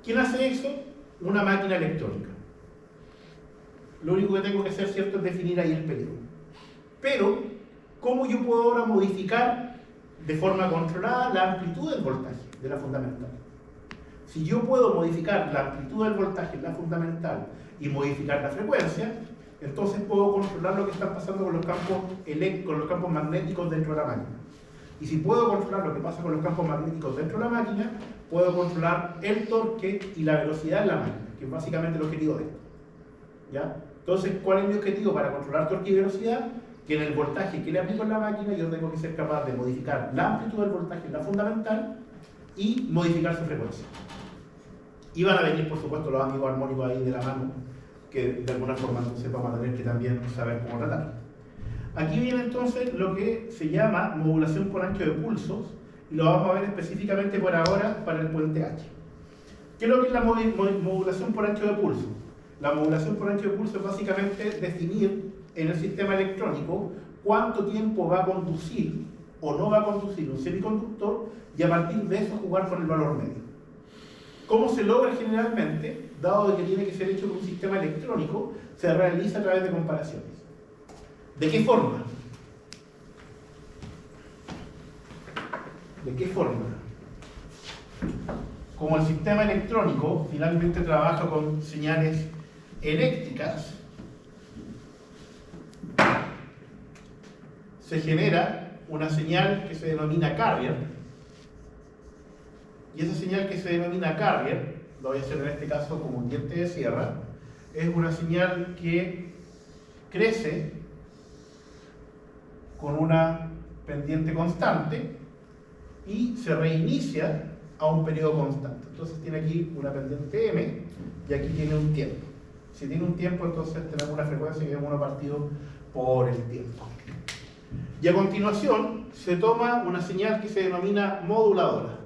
¿Quién hace eso? Una máquina electrónica. Lo único que tengo que hacer, ¿cierto?, es definir ahí el periodo. Pero, ¿cómo yo puedo ahora modificar de forma controlada la amplitud del voltaje de la fundamental? Si yo puedo modificar la amplitud del voltaje en la fundamental y modificar la frecuencia, entonces puedo controlar lo que está pasando con los campos magnéticos dentro de la máquina. Y si puedo controlar lo que pasa con los campos magnéticos dentro de la máquina, puedo controlar el torque y la velocidad en la máquina, que es básicamente el objetivo de esto, ¿ya? Entonces, ¿cuál es mi objetivo para controlar torque y velocidad? Que en el voltaje que le aplico en la máquina yo tengo que ser capaz de modificar la amplitud del voltaje en la fundamental y modificar su frecuencia. Y van a venir, por supuesto, los amigos armónicos ahí de la mano, que de alguna forma entonces vamos a tener que también saber cómo tratar. Aquí viene entonces lo que se llama modulación por ancho de pulsos, y lo vamos a ver específicamente por ahora para el puente H. ¿Qué es lo que es la modulación por ancho de pulso? La modulación por ancho de pulso es básicamente definir en el sistema electrónico cuánto tiempo va a conducir o no va a conducir un semiconductor y a partir de eso jugar con el valor medio. ¿Cómo se logra generalmente? Dado que tiene que ser hecho con un sistema electrónico, se realiza a través de comparaciones. ¿De qué forma? ¿De qué forma? como el sistema electrónico finalmente trabaja con señales eléctricas, se genera una señal que se denomina carrier, y esa señal que se denomina carrier, lo voy a hacer en este caso como un diente de sierra, es una señal que crece con una pendiente constante y se reinicia a un periodo constante. Entonces tiene aquí una pendiente m y aquí tiene un tiempo. Si tiene un tiempo, entonces tenemos una frecuencia que es 1 partido por el tiempo. Y a continuación se toma una señal que se denomina moduladora.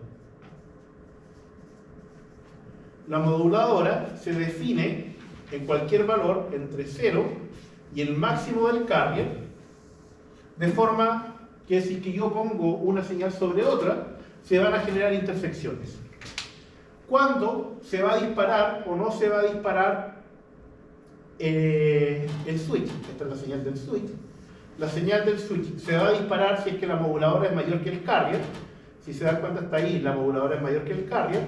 La moduladora se define en cualquier valor entre 0 y el máximo del carrier, de forma que si que yo pongo una señal sobre otra, se van a generar intersecciones. ¿Cuándo se va a disparar o no se va a disparar el switch? Esta es la señal del switch. La señal del switch se va a disparar si es que la moduladora es mayor que el carrier. Si se dan cuenta, está ahí, la moduladora es mayor que el carrier,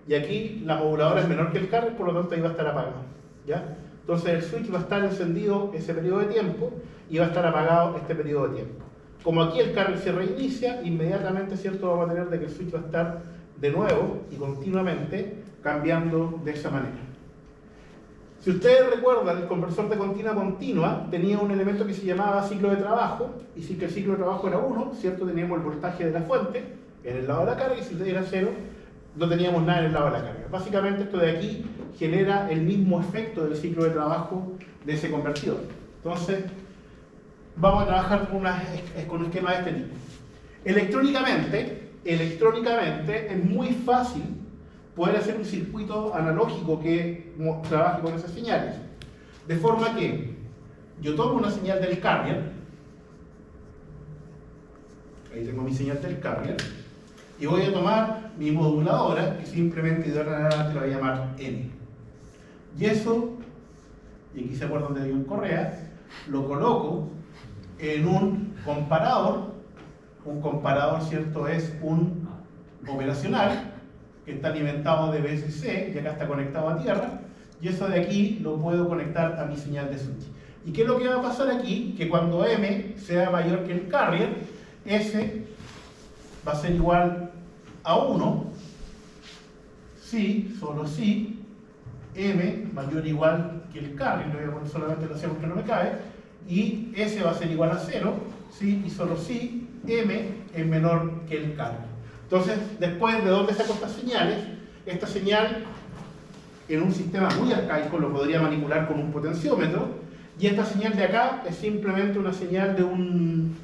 y aquí la moduladora es menor que el carrier, por lo tanto ahí va a estar apagado, ¿ya? Entonces el switch va a estar encendido ese periodo de tiempo y va a estar apagado este periodo de tiempo. Como aquí el carrier se reinicia, inmediatamente, ¿cierto?, vamos a tener de que el switch va a estar de nuevo y continuamente cambiando de esa manera. Si ustedes recuerdan, el conversor de continua tenía un elemento que se llamaba ciclo de trabajo, y si que el ciclo de trabajo era 1, ¿cierto?, teníamos el voltaje de la fuente en el lado de la carga, y si era 0, no teníamos nada en el lado de la carga. Básicamente esto de aquí genera el mismo efecto del ciclo de trabajo de ese convertidor. Entonces, vamos a trabajar con un esquema de este tipo. Electrónicamente es muy fácil poder hacer un circuito analógico que trabaje con esas señales. De forma que yo tomo una señal del carrier, ahí tengo mi señal del carrier, y voy a tomar mi moduladora, que simplemente de ahora en adelante la voy a llamar N. Y eso, y aquí se acuerdan de John Correa, lo coloco en un comparador. Un comparador, ¿cierto?, es un operacional que está alimentado de BSC y acá está conectado a tierra, y eso de aquí lo puedo conectar a mi señal de switch. ¿Y qué es lo que va a pasar aquí? Que cuando M sea mayor que el carrier, S va a ser igual a 1 si, solo si, M mayor o igual que el carrier, lo voy a poner solamente la C porque no me cabe, y S va a ser igual a 0 si y solo si M es menor que el carrier. Entonces, después, ¿de dónde saco estas señales? Esta señal, en un sistema muy arcaico, lo podría manipular con un potenciómetro, y esta señal de acá es simplemente una señal de un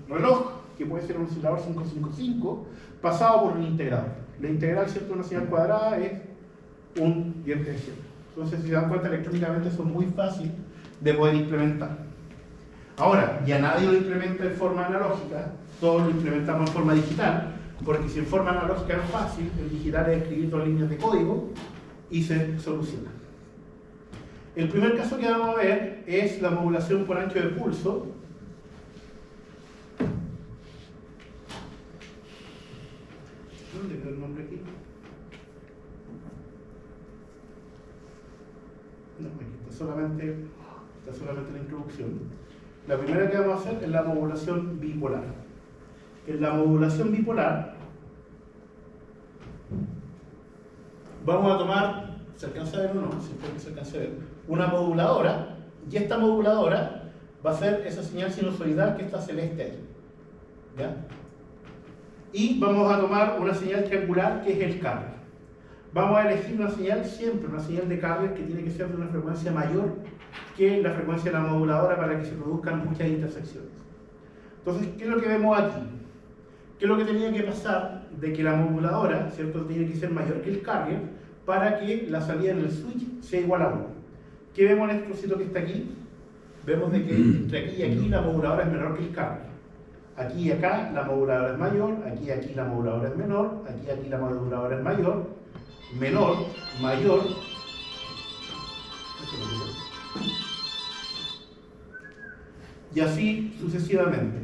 reloj, que puede ser un oscilador 555, pasado por un integrador. La integral, ¿cierto?, de una señal cuadrada es un diente de sierra. Entonces, si se dan cuenta, electrónicamente son muy fácil de poder implementar. Ahora, ya nadie lo implementa en forma analógica, todos lo implementamos en forma digital, porque si en forma analógica es fácil, el digital es escribir 2 líneas de código y se soluciona. El primer caso que vamos a ver es la modulación por ancho de pulso. ¿Dónde quedó el nombre aquí? No, aquí está solamente la introducción. La primera que vamos a hacer es la modulación bipolar. En la modulación bipolar vamos a tomar, ¿se alcanza a ver o no? Si se alcanza a ver, una moduladora, y esta moduladora va a ser esa señal sinusoidal que está celeste ahí, ¿ya? Y vamos a tomar una señal triangular que es el carrier. Vamos a elegir una señal, siempre una señal de carrier que tiene que ser de una frecuencia mayor que la frecuencia de la moduladora para que se produzcan muchas intersecciones. Entonces, ¿qué es lo que vemos aquí? ¿Qué es lo que tenía que pasar? De que la moduladora, ¿cierto?, tiene que ser mayor que el carrier para que la salida en el switch sea igual a 1. ¿Qué vemos en este trocito que está aquí? Vemos de que entre aquí y aquí la moduladora es menor que el carrier. Aquí y acá la moduladora es mayor, aquí y aquí la moduladora es menor, aquí y aquí la moduladora es mayor, menor, mayor. Y así sucesivamente.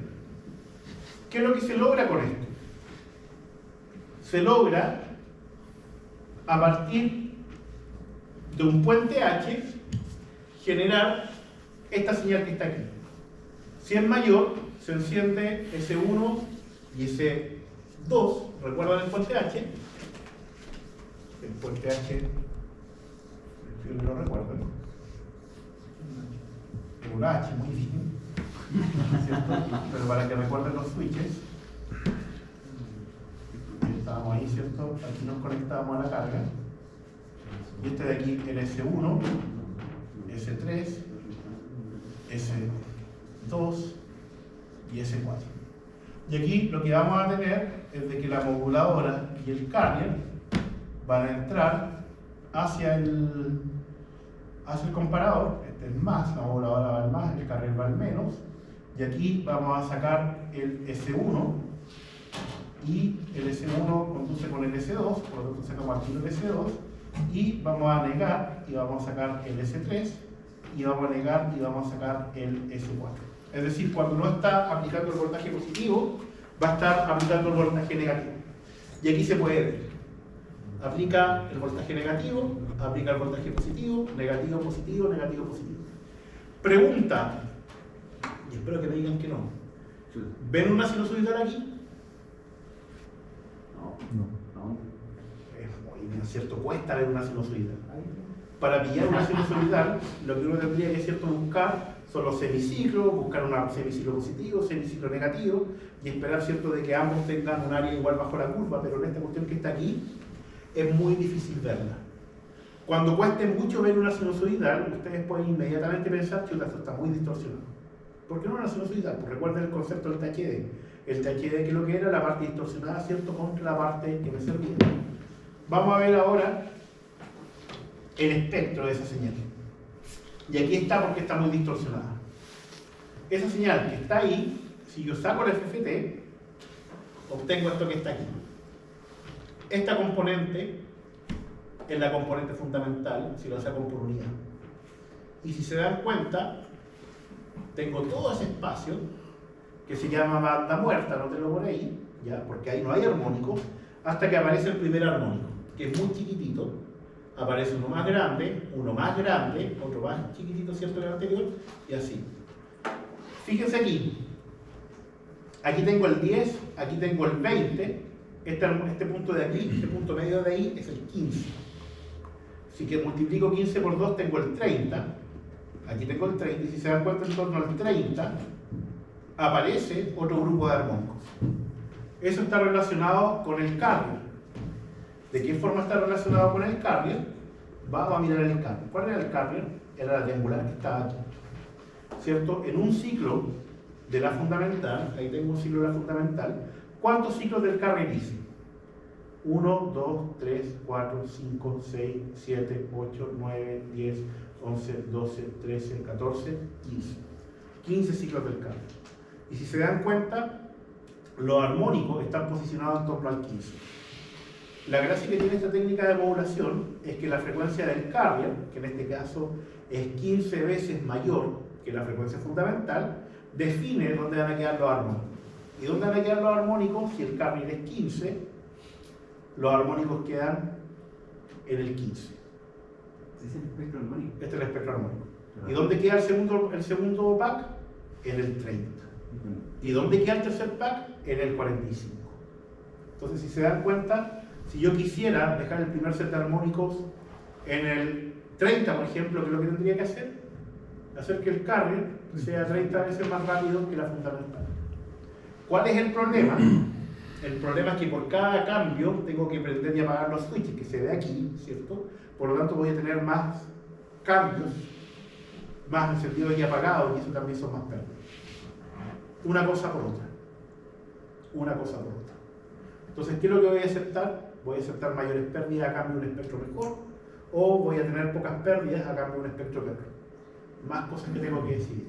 ¿Qué es lo que se logra con esto? Se logra a partir de un puente H, generar esta señal que está aquí. Si es mayor, se enciende S1 y S2. ¿Recuerdan el puente H? El puente H, yo no lo recuerdo. Es un H, muy bien. ¿Cierto? Pero para que recuerden los switches, estábamos ahí, ¿cierto? Aquí nos conectábamos a la carga. Y este de aquí, el S1, S3, S2 y S4. Y aquí lo que vamos a tener es de que la moduladora y el carrier van a entrar hacia el comparador. Este es más, la moduladora va al más, el carrier va al menos. Y aquí vamos a sacar el S1 y el S1 conduce con el S2, por lo tanto sacamos aquí el S2 y vamos a negar y vamos a sacar el S3 y vamos a negar y vamos a sacar el S4. Es decir, cuando no está aplicando el voltaje positivo, va a estar aplicando el voltaje negativo. Y aquí se puede ver. Aplica el voltaje negativo, aplica el voltaje positivo, negativo, positivo, negativo, positivo. Pregunta, y espero que me digan que no. ¿Ven una sinusoidal aquí? No. Es muy cierto, cuesta ver una sinusoidal. Para pillar una sinusoidal, lo que uno tendría que, cierto, buscar son los semiciclos, buscar un semiciclo positivo, semiciclo negativo, y esperar, cierto, de que ambos tengan un área igual bajo la curva, pero en esta cuestión que está aquí, es muy difícil verla. Cuando cueste mucho ver una sinusoidal, ustedes pueden inmediatamente pensar que esto está muy distorsionado. ¿Por qué no una sinusoidal? Pues recuerden el concepto del THD. El THD, que es lo que era la parte distorsionada, ¿cierto?, contra la parte que me servía. Vamos a ver ahora el espectro de esa señal. Y aquí está porque está muy distorsionada. Esa señal que está ahí, si yo saco el FFT, obtengo esto que está aquí. Esta componente es la componente fundamental, si la saco por unidad. Y si se dan cuenta, tengo todo ese espacio que se llama banda muerta, anótenlo por ahí, ¿ya? Porque ahí no hay armónico, hasta que aparece el primer armónico, que es muy chiquitito. Aparece uno más grande, otro más chiquitito, ¿cierto?, que el anterior, y así. Fíjense aquí. Aquí tengo el 10, aquí tengo el 20, este punto de aquí, este punto medio de ahí es el 15. Si que multiplico 15 por 2 tengo el 30, aquí tengo el 30, y si se dan cuenta en torno al 30, aparece otro grupo de armónicos. Eso está relacionado con el carrier. ¿De qué forma está relacionado con el carrier? Vamos a mirar el carrier. ¿Cuál era el carrier? Era la triangular que estaba aquí, ¿cierto? En un ciclo de la fundamental, ahí tengo un ciclo de la fundamental, ¿cuántos ciclos del carrier hice? 1, 2, 3, 4, 5, 6, 7, 8, 9, 10, 11, 12, 13, 14, 15. 15 ciclos del carrier. Y si se dan cuenta, los armónicos están posicionados en torno al 15. La gracia que tiene esta técnica de modulación es que la frecuencia del carrier, que en este caso es 15 veces mayor que la frecuencia fundamental, define dónde van a quedar los armónicos. ¿Y dónde van a quedar los armónicos? Si el carrier es 15, los armónicos quedan en el 15. Este es el espectro armónico. Este es el espectro armónico. ¿Y dónde queda el segundo pack? En el 30. ¿Y dónde queda el tercer pack? En el 45. Entonces, si se dan cuenta, si yo quisiera dejar el primer set de armónicos en el 30, por ejemplo, ¿qué es lo que tendría que hacer? Hacer que el carrier sea 30 veces más rápido que la fundamental. ¿Cuál es el problema? El problema es que por cada cambio tengo que prender y apagar los switches, que se ve aquí, ¿cierto? Por lo tanto voy a tener más cambios, más encendidos y apagados, y eso también son más pérdidas. Una cosa por otra. Una cosa por otra. Entonces, ¿qué es lo que voy a aceptar? Voy a aceptar mayores pérdidas a cambio de un espectro mejor, o voy a tener pocas pérdidas a cambio de un espectro peor. Más cosas que tengo que decidir.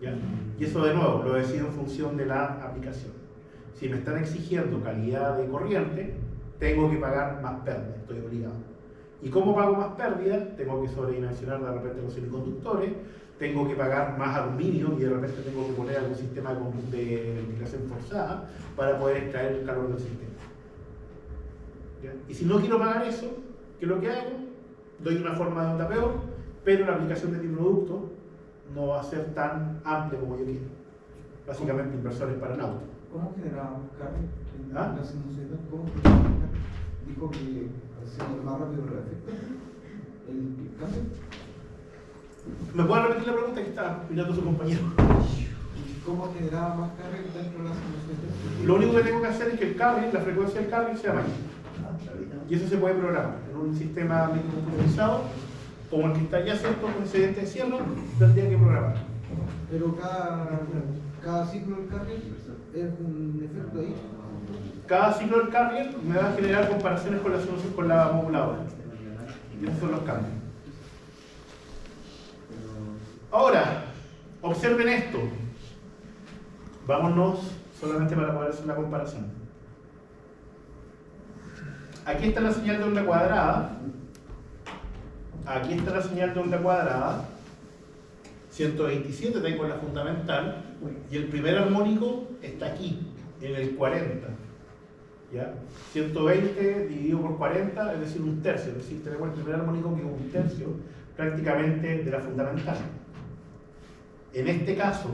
¿Ya? Y eso, de nuevo, lo decido en función de la aplicación. Si me están exigiendo calidad de corriente, tengo que pagar más pérdidas, estoy obligado. ¿Y cómo pago más pérdidas? Tengo que sobredimensionar de repente los semiconductores, tengo que pagar más aluminio y de repente tengo que poner algún sistema de ventilación forzada para poder extraer el calor del sistema. ¿Ya? Y si no quiero pagar eso, ¿qué es lo que hago? Doy una forma de onda peor, pero la aplicación de mi producto no va a ser tan amplia como yo quiero. Básicamente inversores para el auto. ¿Cómo generábamos carne en ¿Ah? la sinusoidal? ¿Cómo generábamos carne? Dijo que haciendo más rápido los efectos, el cambio. ¿Me puede repetir la pregunta que está mirando su compañero? ¿Cómo generaba más carne dentro de la sinusoidal? Lo único que tengo que hacer es que el carry, la frecuencia del carry sea mayor. Y eso se puede programar en un sistema microcomputarizado como el que está ya cierto con excedente de cierre, tendría que programar. Pero cada ciclo del carrier es un efecto ahí. Cada ciclo del carrier me va a generar comparaciones con la moduladora. Y esos son los cambios. Ahora, observen esto. Vámonos solamente para poder hacer la comparación. Aquí está la señal de onda cuadrada. Aquí está la señal de onda cuadrada. 127 tengo la fundamental. Y el primer armónico está aquí, en el 40. ¿Ya? 120 dividido por 40, es decir, un tercio. Es decir, tenemos el primer armónico que es un tercio prácticamente de la fundamental. En este caso,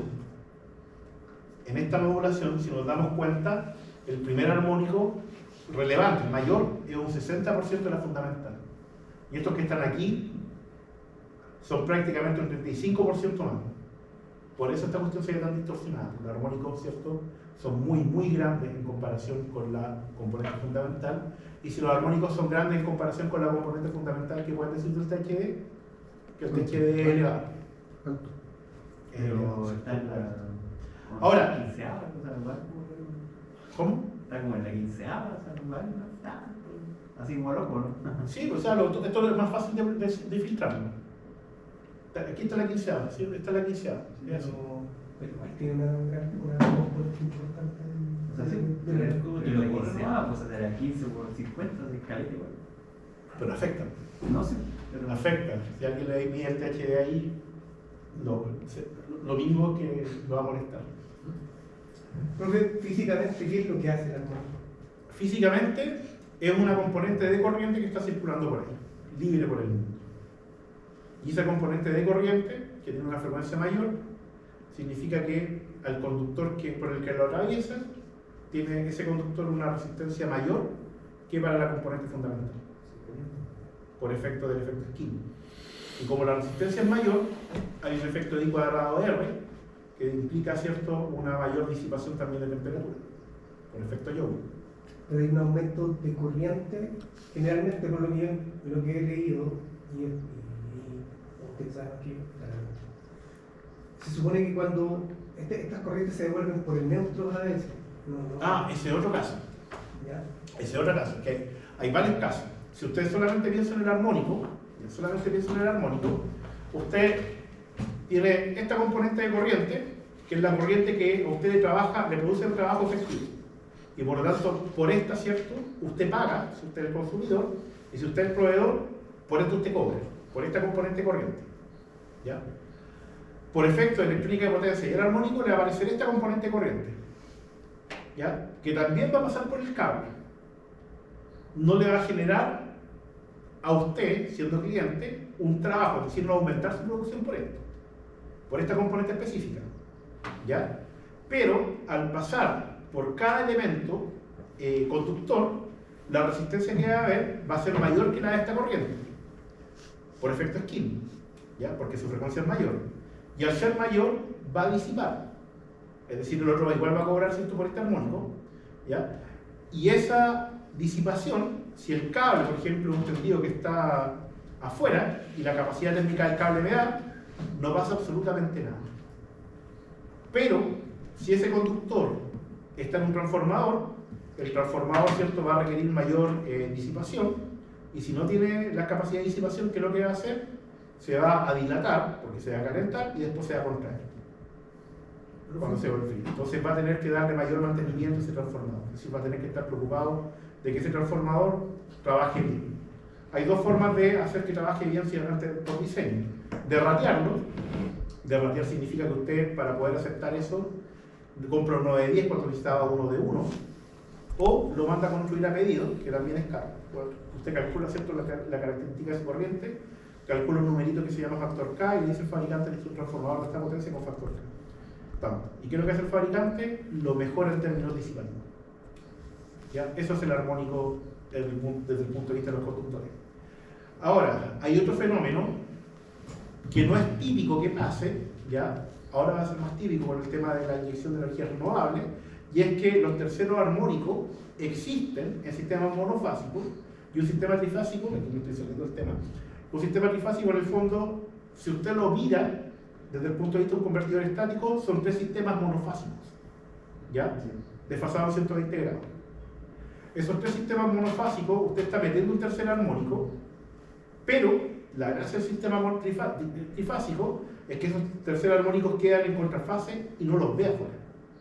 en esta modulación, si nos damos cuenta, el primer armónico relevante, el mayor, es un 60% de la fundamental. Y estos que están aquí son prácticamente un 35% más. Por eso esta cuestión se ve tan distorsionada. Los armónicos, ¿cierto?, son muy grandes en comparación con la componente fundamental. Y si los armónicos son grandes en comparación con la componente fundamental, ¿qué pueden decir del THD? Que el THD es elevado. Alto. Pero está en la. Ahora. Quinceava, o sea, igual ¿Cómo? está como en la quinceava, o sea, igual no está. Así como loco, ¿no? Sí, o sea, esto es más fácil de filtrarlo. Aquí está la quinceava, ¿sí? Está la quinceava. Es así. Pero igual tiene una componente importante. O sea, sí, y la quinceava, pues de la 15 por 50, se caleta igual. Pero afecta. No sé, pero. Afecta. Si alguien le mide el THD ahí, lo mismo que lo va a molestar. Profe, físicamente, ¿qué es lo que hace el armónico? Físicamente es una componente de corriente que está circulando por ahí, libre por el mundo. Y esa componente de corriente, que tiene una frecuencia mayor, significa que al conductor por el que lo atraviesa, tiene ese conductor una resistencia mayor que para la componente fundamental, por efecto del efecto Skin. Y como la resistencia es mayor, hay un efecto de I cuadrado de R, que implica, ¿cierto?, una mayor disipación también de temperatura, por efecto Joule. Pero hay un aumento de corriente, generalmente por lo que he leído, y ustedes saben que se supone que cuando estas corrientes se devuelven por el neutro a veces. Ese es otro caso. ¿Ya? Ese es otro caso, que hay varios casos. Si usted solamente piensa en el armónico, usted tiene esta componente de corriente, que es la corriente que usted le produce el trabajo efectivo. Y por lo tanto, por esta, ¿cierto?, usted paga, si usted es el consumidor, y si usted es el proveedor, por esto usted cobra, por esta componente corriente. ¿Ya? Por efecto de electrónica de potencia y el armónico le va a aparecer esta componente corriente, ¿ya?, que también va a pasar por el cable. No le va a generar a usted, siendo cliente, un trabajo, es decir, no va a aumentar su producción por esto, por esta componente específica, ¿ya? Pero al pasar por cada elemento conductor, la resistencia que va a haber va a ser mayor que la de esta corriente, por efecto Skin, ¿ya?, porque su frecuencia es mayor. Y al ser mayor, va a disipar. Es decir, el otro igual va a cobrar, ¿cierto?, por este armónico, ¿ya? Y esa disipación, si el cable, por ejemplo, un tendido que está afuera y la capacidad térmica del cable me da, no pasa absolutamente nada. Pero, si ese conductor está en un transformador, el transformador, ¿cierto?, va a requerir mayor disipación, y si no tiene la capacidad de disipación, ¿qué es lo que va a hacer? Se va a dilatar, porque se va a calentar, y después se va a contraer cuando se vuelve frío. Entonces va a tener que darle mayor mantenimiento a ese transformador, es decir, va a tener que estar preocupado de que ese transformador trabaje bien. Hay dos formas de hacer que trabaje bien por diseño: de ratearlo. De ratear significa que usted, para poder aceptar eso, compra uno de 10 cuando necesitaba uno de 1, o lo manda a construir a pedido, que también es caro. Bueno, usted calcula, ¿cierto?, la característica de su corriente, calcula un numerito que se llama factor K y le dice el fabricante necesita un transformador de esta potencia con factor K. Tanto. ¿Y qué es lo que hace el fabricante? Lo mejora en términos disipativos. ¿Ya? Eso es el armónico desde el punto de vista de los conductores. Ahora, hay otro fenómeno que no es típico que pase, ¿ya? Ahora va a ser más típico por el tema de la inyección de energías renovables, y es que los terceros armónicos existen en sistemas monofásicos y un sistema trifásico, aquí no estoy saliendo del tema, un sistema trifásico en el fondo, si usted lo mira desde el punto de vista de un convertidor estático, son tres sistemas monofásicos, ¿ya? Desfasados 120 grados. Esos tres sistemas monofásicos, usted está metiendo un tercer armónico, pero la gracia del sistema trifásico es que esos terceros armónicos quedan en contrafase y no los ve afuera,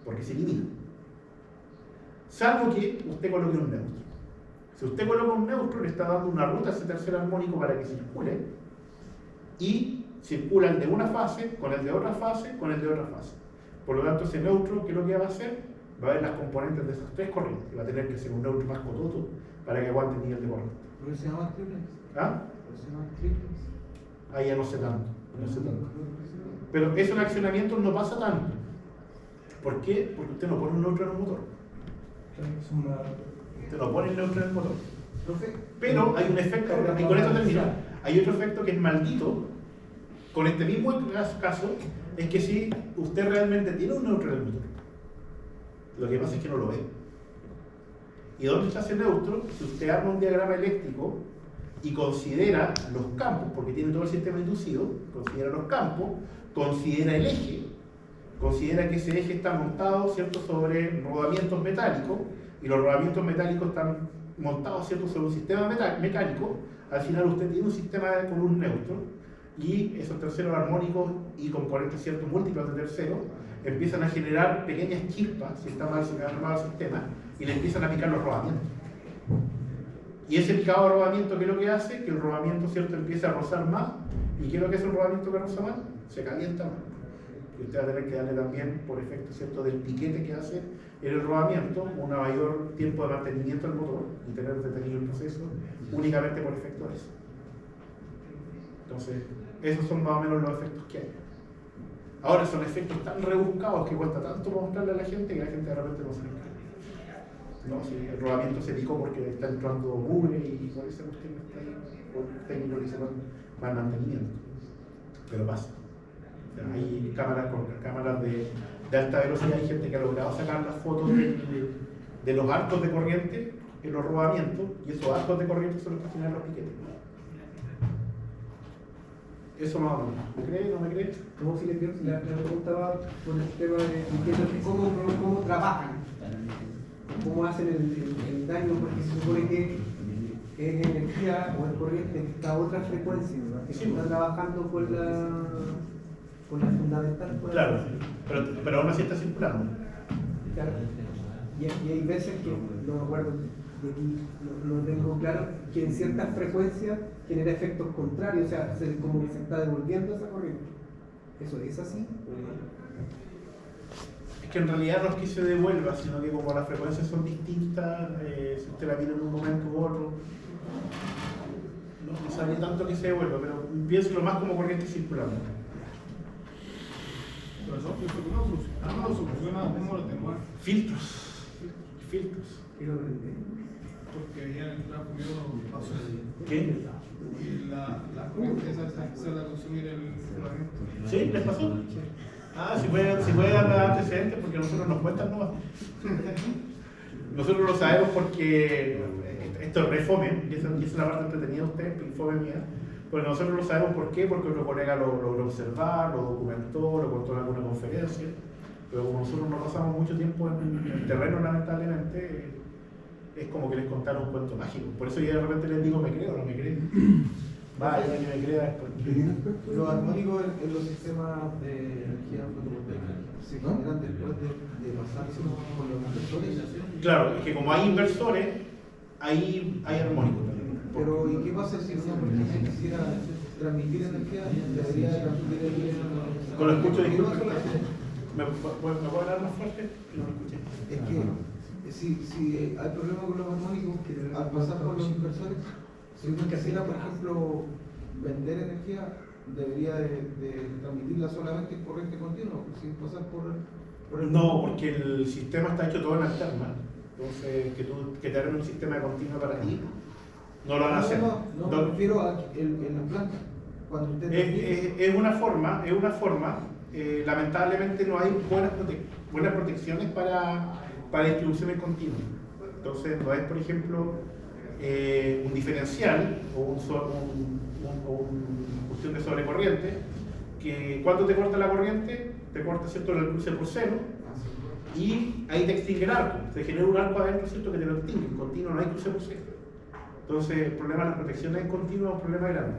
porque se eliminan. Salvo que usted coloque un neutro. Si usted coloca un neutro, le está dando una ruta a ese tercer armónico para que circule, y circula el de una fase, con el de otra fase, con el de otra fase. Por lo tanto, ese neutro, ¿qué es lo que va a hacer? Va a ver las componentes de esas tres corrientes, y va a tener que ser un neutro más cototo para que aguante el nivel de corriente. ¿Pero se llama triplex? ¿Ah? ¿Pero se llama triplex? Ahí ya no sé tanto, no sé tanto. Pero eso en accionamiento no pasa tanto. ¿Por qué? Porque usted no pone un neutro en el motor. Usted no pone el neutro en el motor. Pero hay un efecto, y con esto termino, hay otro efecto que es maldito, con este mismo caso, es que si usted realmente tiene un neutro en el motor, lo que pasa es que no lo ve. ¿Y dónde está ese neutro? Si usted arma un diagrama eléctrico y considera los campos, porque tiene todo el sistema inducido, considera los campos, considera el eje, considera que ese eje está montado, ¿cierto?, sobre rodamientos metálicos, y los rodamientos metálicos están montados, ¿cierto?, sobre un sistema mecánico. Al final usted tiene un sistema con un neutro, y esos terceros armónicos y componentes, ¿cierto?, múltiples de terceros empiezan a generar pequeñas chispas, si está mal armado el sistema, y le empiezan a picar los rodamientos. Y ese picado de rodamiento, ¿qué es lo que hace? Que el rodamiento, ¿cierto?, empieza a rozar más. ¿Y qué es lo que hace el rodamiento que roza más? Se calienta más. Y usted va a tener que darle también, por efecto, ¿cierto?, del piquete que hace en el rodamiento, un mayor tiempo de mantenimiento del motor y tener detenido el proceso únicamente por efecto de eso. Entonces, esos son más o menos los efectos que hay. Ahora, son efectos tan rebuscados que cuesta tanto mostrarle a la gente que la gente de repente no se lo cree. No, si el rodamiento se picó porque está entrando mugre y por esa cuestión está ahí, por técnico que se llama mal mantenimiento. Pero pasa. O sea, hay cámaras de alta velocidad, hay gente que ha logrado sacar las fotos de los arcos de corriente en los rodamientos, y esos arcos de corriente son los que generan los piquetes. Eso más o menos. ¿Me cree? ¿No me cree? Como si le preguntaba por el tema de cómo trabajan, cómo hacen el daño, porque se supone que es energía o es corriente que está a otra frecuencia, ¿no? Que Sí, está trabajando con la fundamental. Claro, pero aún así está circulando. Claro. Y hay veces que, no me acuerdo, no tengo claro, que en ciertas frecuencias genera efectos contrarios, o sea, como que se está devolviendo esa corriente. ¿Eso es así? Es que en realidad no es que se devuelva, sino que como las frecuencias son distintas, si usted la mira en un momento u otro, no sabría tanto que se devuelva, pero piénselo más como corriente circulando. ¿Cómo lo tengo? Filtros. Y lo aprendí. Porque allá en el trabajo yo paso ¿Qué? y la corriente esa se la consumir el fundamento. ¿Sí? ¿Les pasó? Ah, si puede dar antecedentes porque nosotros nos cuentan, ¿no? Nosotros lo sabemos porque esto es re fome, y esa es la parte entretenida de ustedes, y fome mía. Pues nosotros lo sabemos por qué, porque otro colega lo observó, lo documentó, lo contó en alguna conferencia. Pero como nosotros no pasamos mucho tiempo en el terreno, lamentablemente, es como que les contaron un cuento mágico. Por eso yo de repente les digo, ¿me creo o no me creo? Vaya, que me crea después. Los armónicos en los sistemas de energía fotovoltaica se generan después de pasarse por los inversores. Claro, es que como hay inversores, hay armónicos también. Pero, ¿y qué pasa si una persona quisiera transmitir energía? Debería transmitir energía. Con lo escucho, disculpe. ¿Me puedo hablar más fuerte? Que no me escuché. Es que si hay problemas con los armónicos, al pasar por los inversores, si uno quisiera, por ejemplo, vender energía, debería de transmitirla solamente en corriente continua, sin pasar por el... No, porque el sistema está hecho todo en alterna. Entonces, que te hagan un sistema de continua para ti, no lo van a hacer. No, me refiero a en la planta. Cuando usted Es una forma, lamentablemente no hay buenas protecciones para distribución en continua. Entonces, no es, por ejemplo, un diferencial o una cuestión de sobrecorriente, que cuando te corta la corriente, te corta, ¿cierto?, el cruce por cero, y ahí te extingue el arco. Se genera un arco adentro, ¿cierto?, que te lo extingue. En continuo no hay cruce por cero. Entonces, el problema de las protecciones en continuo es un problema grande.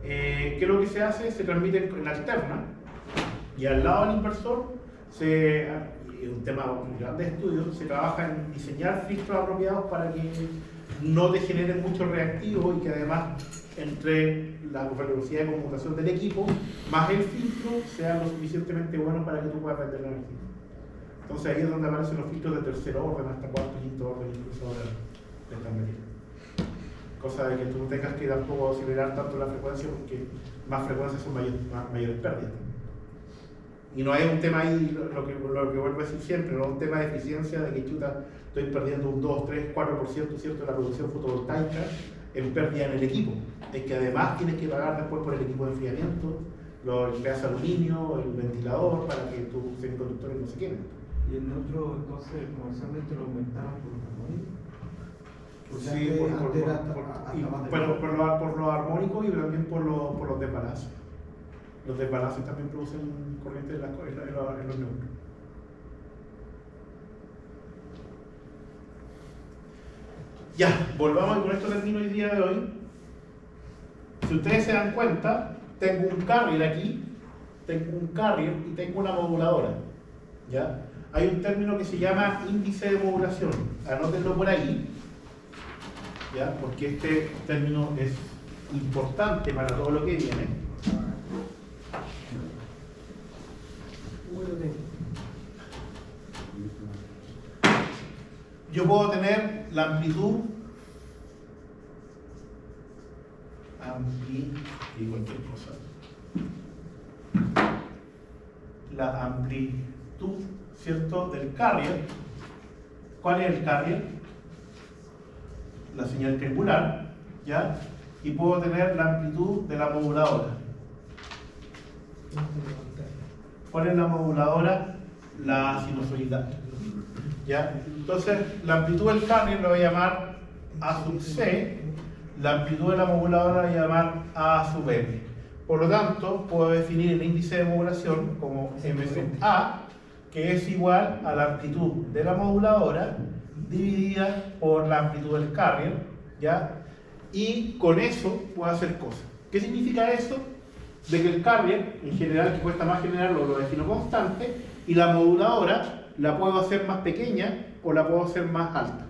¿Qué es lo que se hace? Se transmite en alterna, y al lado del inversor, un tema grande de estudio, se trabaja en diseñar filtros apropiados para que no te generen muchos reactivos y que además entre la velocidad de conmutación del equipo más el filtro sean lo suficientemente buenos para que tú puedas vender la energía. Entonces ahí es donde aparecen los filtros de tercer orden, hasta cuarto, quinto orden, incluso ahora de esta medida. Cosa de que tú no tengas que tampoco acelerar tanto la frecuencia, porque más frecuencias son mayores pérdidas. Y no es un tema ahí, lo que vuelvo a decir siempre, no es un tema de eficiencia, de que chuta, estoy perdiendo un 2, 3, 4%, ¿cierto?, de la producción fotovoltaica en pérdida en el equipo. Es que además tienes que pagar después por el equipo de enfriamiento, el pedazo de aluminio, el ventilador, para que tus semiconductores no se quemen. Y el neutro, entonces, comercialmente lo aumentaron por los armónicos. Sí, por los armónicos y también por los desbalazos. Los desbalazos también producen corriente en los neutros. Ya, volvamos y con esto termino el día de hoy. Si ustedes se dan cuenta, tengo un carrier aquí, tengo un carrier y tengo una moduladora. ¿Ya? Hay un término que se llama índice de modulación. Anótenlo por ahí, ¿ya? Porque este término es importante para todo lo que viene. Yo puedo tener la amplitud y cualquier cosa. La amplitud, ¿cierto?, del carrier. ¿Cuál es el carrier? La señal triangular, ¿ya? Y puedo tener la amplitud de la moduladora. ¿Cuál es la moduladora? La sinusoidal, ¿ya? Entonces, la amplitud del carrier lo voy a llamar A sub C, la amplitud de la moduladora la voy a llamar A sub M. Por lo tanto, puedo definir el índice de modulación como M sub A, que es igual a la amplitud de la moduladora dividida por la amplitud del carrier, ¿ya? Y con eso puedo hacer cosas. ¿Qué significa eso? De que el carrier, en general, que cuesta más generarlo, lo defino constante, y la moduladora la puedo hacer más pequeña o la puedo hacer más alta,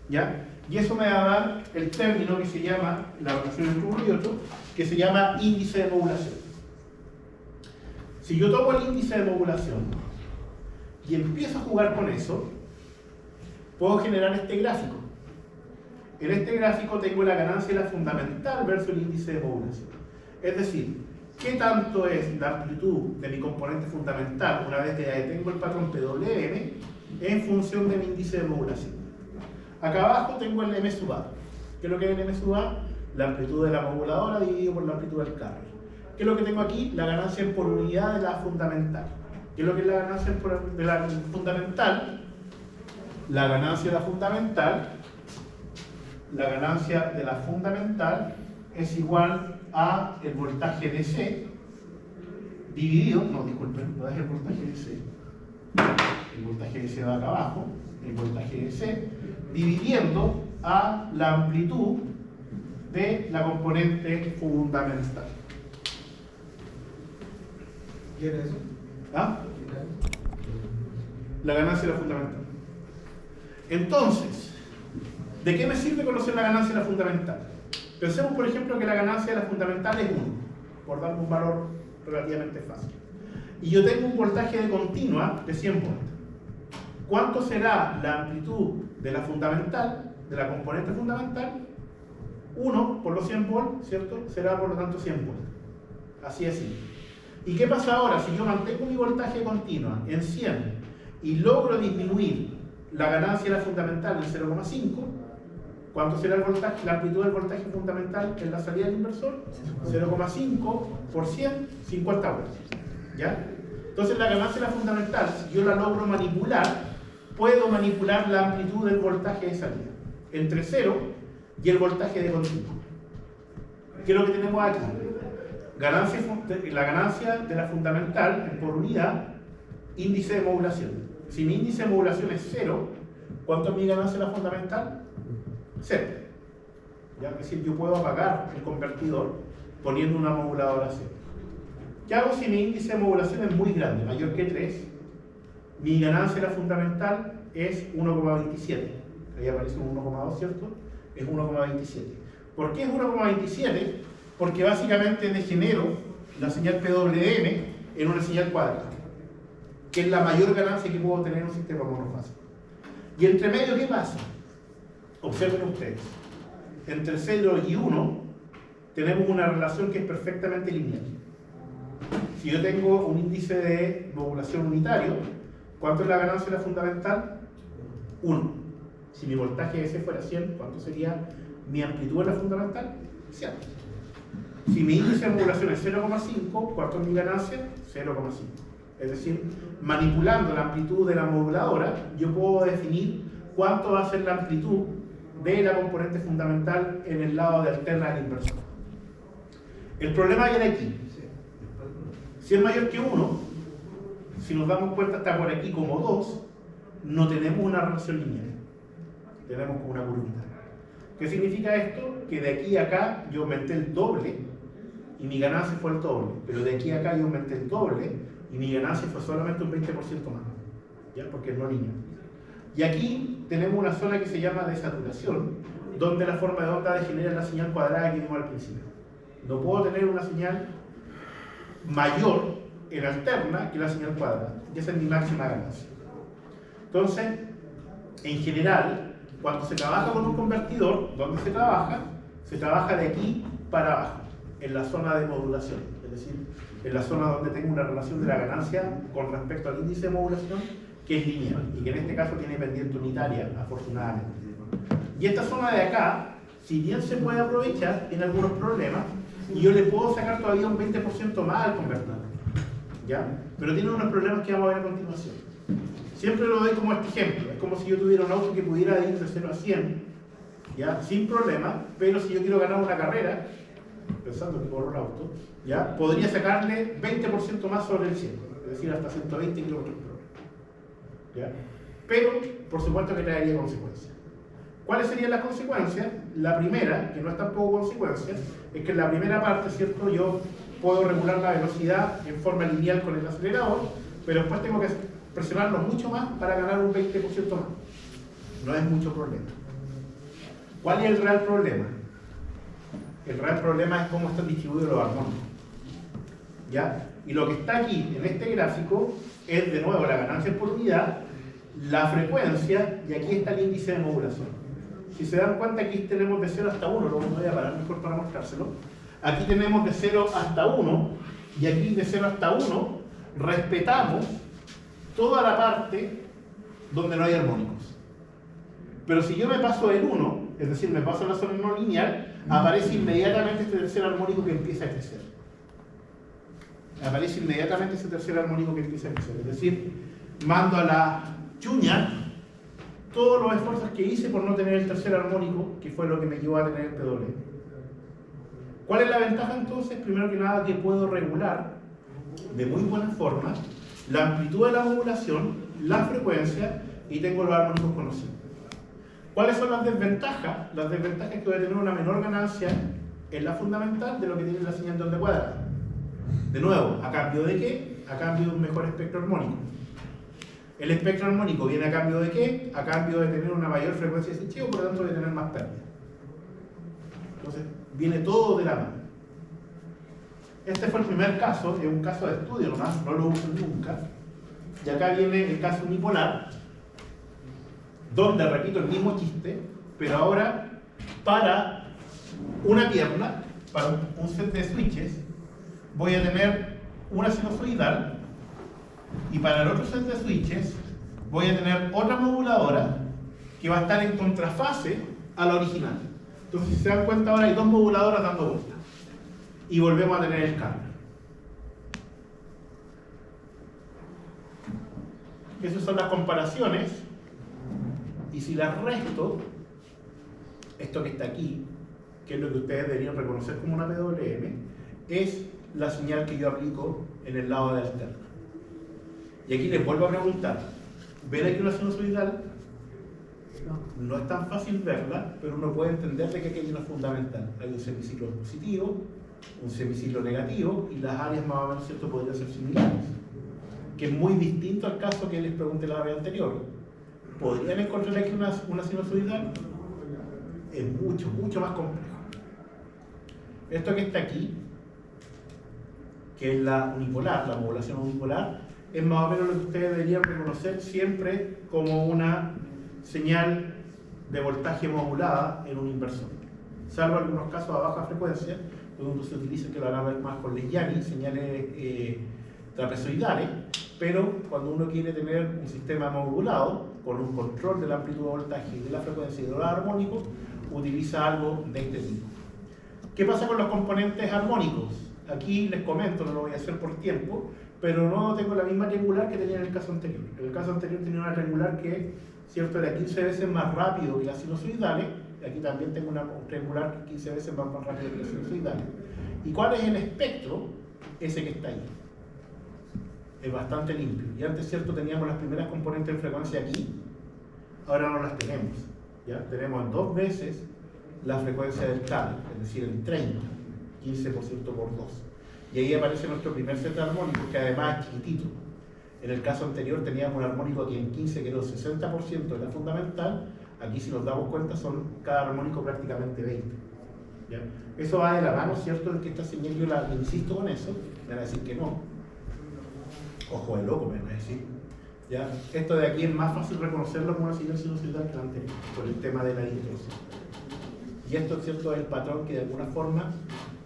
¿ya? Y eso me va a dar el término que se llama, la relación entre uno y otro, que se llama índice de modulación. Si yo tomo el índice de modulación y empiezo a jugar con eso, puedo generar este gráfico. En este gráfico tengo la ganancia de la fundamental versus el índice de modulación. Es decir, ¿qué tanto es la amplitud de mi componente fundamental una vez que ya tengo el patrón PWM en función de mi índice de modulación? Acá abajo tengo el M sub A. ¿Qué es lo que es el M sub A? La amplitud de la moduladora dividido por la amplitud del carrier. ¿Qué es lo que tengo aquí? La ganancia por unidad de la fundamental. ¿Qué es lo que es la ganancia de la fundamental? La ganancia de la fundamental es igual a el voltaje DC dividido, no, disculpen, no es el voltaje DC, el voltaje DC va acá abajo, el voltaje DC dividiendo a la amplitud de la componente fundamental. ¿Qué era eso? ¿Ah? La ganancia de la fundamental. Entonces, ¿de qué me sirve conocer la ganancia de la fundamental? Pensemos, por ejemplo, que la ganancia de la fundamental es 1, por dar un valor relativamente fácil. Y yo tengo un voltaje de continua de 100 volts. ¿cuánto será la amplitud de la fundamental, de la componente fundamental? 1 por los 100 volts, ¿cierto? Será por lo tanto 100 volts. Así es simple. ¿Y qué pasa ahora? Si yo mantengo mi voltaje continua en 100 y logro disminuir la ganancia de la fundamental en 0,5, ¿cuánto será el voltaje, la amplitud del voltaje fundamental en la salida del inversor? 0,5 por 100, 50 volts. ¿Ya? Entonces la ganancia de la fundamental, si yo la logro manipular, puedo manipular la amplitud del voltaje de salida entre 0 y el voltaje de continuo. ¿Qué es lo que tenemos aquí? La ganancia de la fundamental por unidad, índice de modulación. Si mi índice de modulación es 0, ¿cuánto es mi ganancia de la fundamental? 0. ¿Ya? Es decir, yo puedo apagar el convertidor poniendo una moduladora 0. ¿Qué hago si mi índice de modulación es muy grande, mayor que 3? Mi ganancia de la fundamental es 1,27. Ahí aparece un 1,2, ¿cierto? Es 1,27. ¿Por qué es 1,27? Porque básicamente degenero la señal PWM en una señal cuadrada, que es la mayor ganancia que puedo tener en un sistema monofásico. ¿Y entre medio qué pasa? Observen ustedes. Entre 0 y 1 tenemos una relación que es perfectamente lineal. Si yo tengo un índice de modulación unitario, ¿cuánto es la ganancia de la fundamental? 1. Si mi voltaje ese fuera 100, ¿cuánto sería mi amplitud de la fundamental? 100. Si mi índice de modulación es 0,5, ¿cuánto es mi ganancia? 0,5. Es decir, manipulando la amplitud de la moduladora, yo puedo definir cuánto va a ser la amplitud de la componente fundamental en el lado de alterna del inversor. El problema viene aquí. Si es mayor que 1, si nos damos cuenta está por aquí como 2, no tenemos una relación lineal. Tenemos como una curvita. ¿Qué significa esto? Que de aquí a acá yo aumenté el doble y mi ganancia fue el doble. Pero de aquí a acá yo aumenté el doble y mi ganancia fue solamente un 20% más. ¿Ya? Porque es no lineal. Y aquí tenemos una zona que se llama de saturación, donde la forma de onda degenera la señal cuadrada que vimos al principio. No puedo tener una señal mayor en alterna que la señal cuadrada. Y esa es mi máxima ganancia. Entonces, en general, cuando se trabaja con un convertidor, ¿dónde se trabaja? Se trabaja de aquí para abajo, en la zona de modulación. Es decir, en la zona donde tengo una relación de la ganancia con respecto al índice de modulación que es lineal y que en este caso tiene pendiente unitaria, afortunadamente. Y esta zona de acá, si bien se puede aprovechar en algunos problemas, y yo le puedo sacar todavía un 20% más al convertidor, ¿ya? Pero tiene unos problemas que vamos a ver a continuación. Siempre lo doy como este ejemplo. Es como si yo tuviera un auto que pudiera ir de 0 a 100, ¿ya? Sin problema, pero si yo quiero ganar una carrera, pensando que corro un auto, ¿ya? Podría sacarle 20% más sobre el 100, es decir, hasta 120 kilómetros por hora, ¿ya? Pero, por supuesto que traería consecuencias. ¿Cuáles serían las consecuencias? La primera, que no es tampoco consecuencia, es que en la primera parte, ¿cierto? Yo puedo regular la velocidad en forma lineal con el acelerador, pero después tengo que presionarlo mucho más para ganar un 20% más. No es mucho problema. ¿Cuál es el real problema? El real problema es cómo están distribuidos los armónicos, ¿ya? Y lo que está aquí en este gráfico es de nuevo la ganancia por unidad, la frecuencia, y aquí está el índice de modulación. Si se dan cuenta, aquí tenemos de 0 hasta 1, lo voy a parar mejor para mostrárselo. Aquí tenemos de 0 hasta 1, y aquí de 0 hasta 1 respetamos toda la parte donde no hay armónicos. Pero si yo me paso el 1, es decir, me paso a la zona no lineal, aparece inmediatamente este tercer armónico que empieza a crecer. Aparece inmediatamente ese tercer armónico que empieza a crecer. Es decir, mando a la chuña todos los esfuerzos que hice por no tener el tercer armónico, que fue lo que me llevó a tener el PW. ¿Cuál es la ventaja entonces? Primero que nada, que puedo regular de muy buena forma la amplitud de la modulación, la frecuencia, y tengo los armónicos conocidos. ¿Cuáles son las desventajas? Las desventajas es que voy a tener una menor ganancia en la fundamental de lo que tiene la señal de onda cuadrada. De nuevo, ¿a cambio de qué? A cambio de un mejor espectro armónico. El espectro armónico viene a cambio de qué? A cambio de tener una mayor frecuencia de switcheo, por lo tanto de tener más pérdida. Entonces, viene todo de la mano. Este fue el primer caso, es un caso de estudio nomás, no lo uso nunca. Y acá viene el caso unipolar, donde repito el mismo chiste, pero ahora para una pierna, para un set de switches, voy a tener una sinusoidal, y para el otro set de switches voy a tener otra moduladora que va a estar en contrafase a la original. Entonces, si se dan cuenta, ahora hay dos moduladoras dando vueltas y volvemos a tener el cambio. Esas son las comparaciones, y si las resto, esto que está aquí, que es lo que ustedes deberían reconocer como una PWM, es la señal que yo aplico en el lado de alterna. Y aquí les vuelvo a preguntar, ¿ven aquí una sinusoidal? No es tan fácil verla, pero uno puede entender de que aquí hay una fundamental. Hay un semiciclo positivo, un semiciclo negativo, y las áreas más o menos, ¿cierto?, podrían ser similares. Que es muy distinto al caso que les pregunté la vez anterior. ¿Podrían encontrar aquí una sinusoidal? Es mucho, mucho más complejo. Esto que está aquí, que es la unipolar, la modulación unipolar, es más o menos lo que ustedes deberían reconocer siempre como una señal de voltaje modulada en un inversor. Salvo algunos casos a baja frecuencia, donde se utiliza, que lo van a ver más con Legiani, señales trapezoidales, pero cuando uno quiere tener un sistema modulado, con un control de la amplitud de voltaje y de la frecuencia y de los armónicos, utiliza algo de este tipo. ¿Qué pasa con los componentes armónicos? Aquí les comento, no lo voy a hacer por tiempo, pero no tengo la misma triangular que tenía en el caso anterior. En el caso anterior tenía una triangular que, cierto, era 15 veces más rápido que las sinusoidales. Aquí también tengo una triangular 15 veces más rápido que las sinusoidales. ¿Y cuál es el espectro? Ese que está ahí. Es bastante limpio. Y antes, cierto, teníamos las primeras componentes de frecuencia aquí, ahora no las tenemos. ¿Ya? Tenemos 2 veces la frecuencia del cable, es decir, el 30, 15% por 2. Y ahí aparece nuestro primer set de armónicos, que además es chiquitito. En el caso anterior teníamos un armónico aquí en 15, que era el 60% de la fundamental. Aquí, si nos damos cuenta, son cada armónico prácticamente 20. ¿Ya? Eso va de la mano, ¿cierto?, de que esta señal yo la insisto con eso, me van a decir que no. Ojo de loco, me van a decir. ¿Ya? Esto de aquí es más fácil reconocerlo como una señal sinusoidal que la anterior, por el tema de la distorsión. Y esto, ¿cierto?, es el patrón que de alguna forma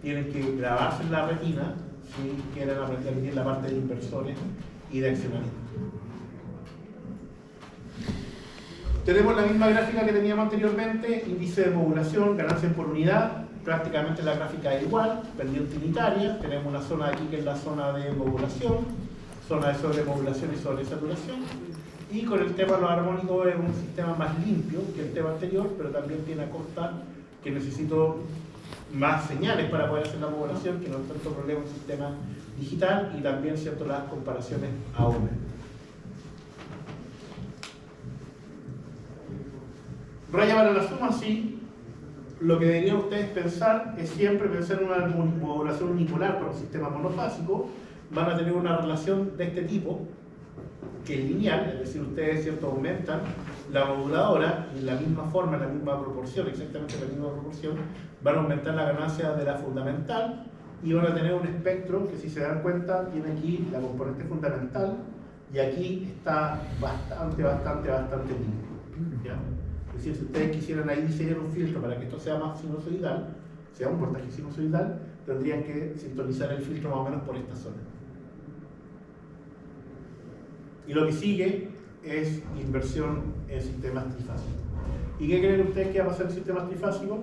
tienen que grabarse en la retina si quieren aprender bien la parte de inversores y de accionamiento. Tenemos la misma gráfica que teníamos anteriormente, índice de modulación, ganancias por unidad, prácticamente la gráfica es igual, pendiente unitaria, tenemos una zona aquí que es la zona de modulación, zona de sobremodulación y sobresaturación, y con el tema de los armónicos es un sistema más limpio que el tema anterior, pero también tiene a costa que necesito más señales para poder hacer la modulación, que no es tanto problema en el sistema digital, y también, ¿cierto?, las comparaciones aumentan. Raya para la suma, sí. Lo que deberían ustedes pensar es siempre pensar en una modulación unipolar para un sistema monofásico. Van a tener una relación de este tipo, que es lineal, es decir, ustedes, ¿cierto?, aumentan la moduladora en la misma forma, en la misma proporción, exactamente en la misma proporción, van a aumentar la ganancia de la fundamental y van a tener un espectro que, si se dan cuenta, tiene aquí la componente fundamental y aquí está bastante limpio. ¿Ya? Es decir, si ustedes quisieran ahí diseñar un filtro para que esto sea más sinusoidal, sea un voltaje sinusoidal, tendrían que sintonizar el filtro más o menos por esta zona. Y lo que sigue es inversión en sistemas trifásicos. ¿Y qué creen ustedes que va a pasar en sistemas trifásicos?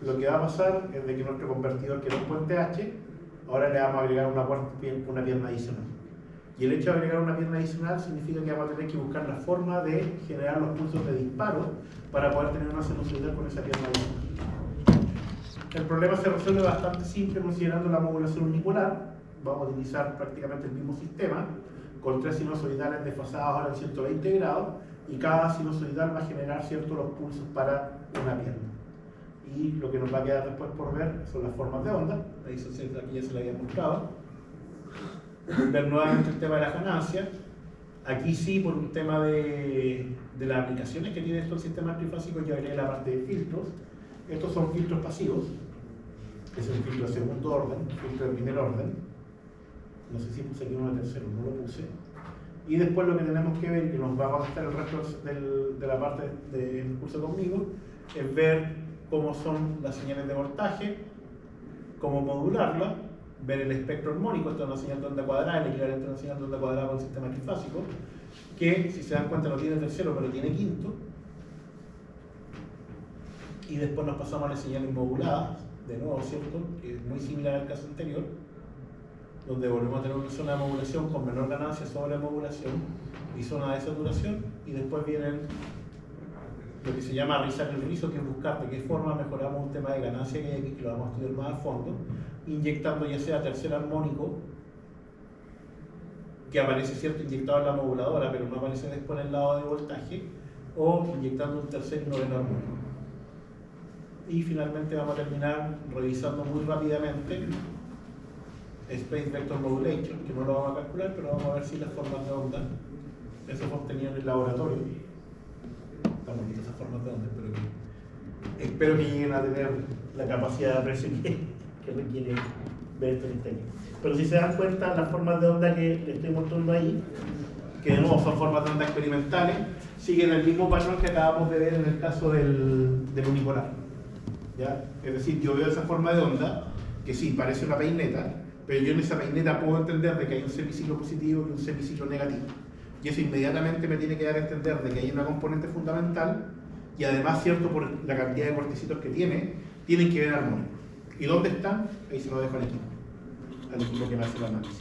Lo que va a pasar es de que nuestro convertidor, que era un puente H, ahora le vamos a agregar una pierna adicional. Y el hecho de agregar una pierna adicional significa que vamos a tener que buscar la forma de generar los pulsos de disparo para poder tener una sinusoidal con esa pierna adicional. El problema se resuelve bastante simple considerando la modulación unipolar. Vamos a utilizar prácticamente el mismo sistema, con 3 sinusoidales desfasadas ahora en 120 grados, y cada sinusoidal va a generar, ¿cierto?, los pulsos para una pierna. Y lo que nos va a quedar después por ver son las formas de onda. Aquí ya se la había mostrado. Ver nuevamente el tema de la ganancia. Aquí sí, por un tema de las aplicaciones que tiene esto el sistema trifásico, yo agregué la parte de filtros. Estos son filtros pasivos. Es un filtro de segundo orden, filtro de primer orden. No sé si puse aquí uno de tercero, no lo puse. Y después lo que tenemos que ver, que nos va a contestar el resto de la parte del curso conmigo, es ver cómo son las señales de voltaje, cómo modularla, ver el espectro armónico. Esto es una señal de onda cuadrada, el equivalente a una señal de onda cuadrada con el sistema trifásico, que si se dan cuenta no tiene tercero pero tiene quinto. Y después nos pasamos a las señales moduladas, de nuevo, ¿cierto? Que es muy similar al caso anterior, donde volvemos a tener una zona de modulación con menor ganancia sobre modulación y zona de saturación, y después viene lo que se llama rizar el rizo, que es buscar de qué forma mejoramos un tema de ganancia que hay aquí, que lo vamos a estudiar más a fondo, inyectando ya sea tercer armónico, que aparece, cierto, inyectado en la moduladora, pero no aparece después en el lado de voltaje, o inyectando un tercer y noveno armónico. Y finalmente vamos a terminar revisando muy rápidamente Space Vector Modulation, que no lo vamos a calcular, pero vamos a ver si las formas de onda, eso fue obtenido en el laboratorio. Están bonitas esas formas de onda, espero que lleguen a tener la capacidad de aprecio que requiere ver esto en este año. Pero si se dan cuenta, las formas de onda que les estoy mostrando ahí, que de nuevo son formas de onda experimentales, siguen el mismo patrón que acabamos de ver en el caso del unipolar. ¿Ya? Es decir, yo veo esa forma de onda, que sí, parece una peineta, pero yo en esa peineta puedo entender de que hay un semiciclo positivo y un semiciclo negativo. Y eso inmediatamente me tiene que dar a entender de que hay una componente fundamental y además, cierto, por la cantidad de cortecitos que tiene, tienen que ver armónicos. ¿Y dónde están? Ahí se lo dejo al equipo que me hace la análisis.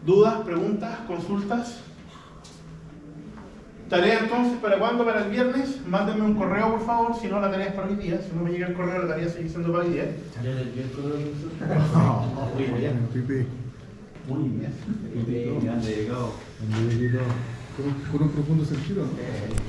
¿Dudas, preguntas, consultas? ¿Tarea entonces para cuándo? ¿Para el viernes? Mándenme un correo, por favor, si no la tarea es para hoy día. Si no me llega el correo, la tarea sigue siendo para hoy día. Ya del miércoles. Muy bien. Pipe, Muy bien. Grande, delegado. con un profundo sentido, ¿no?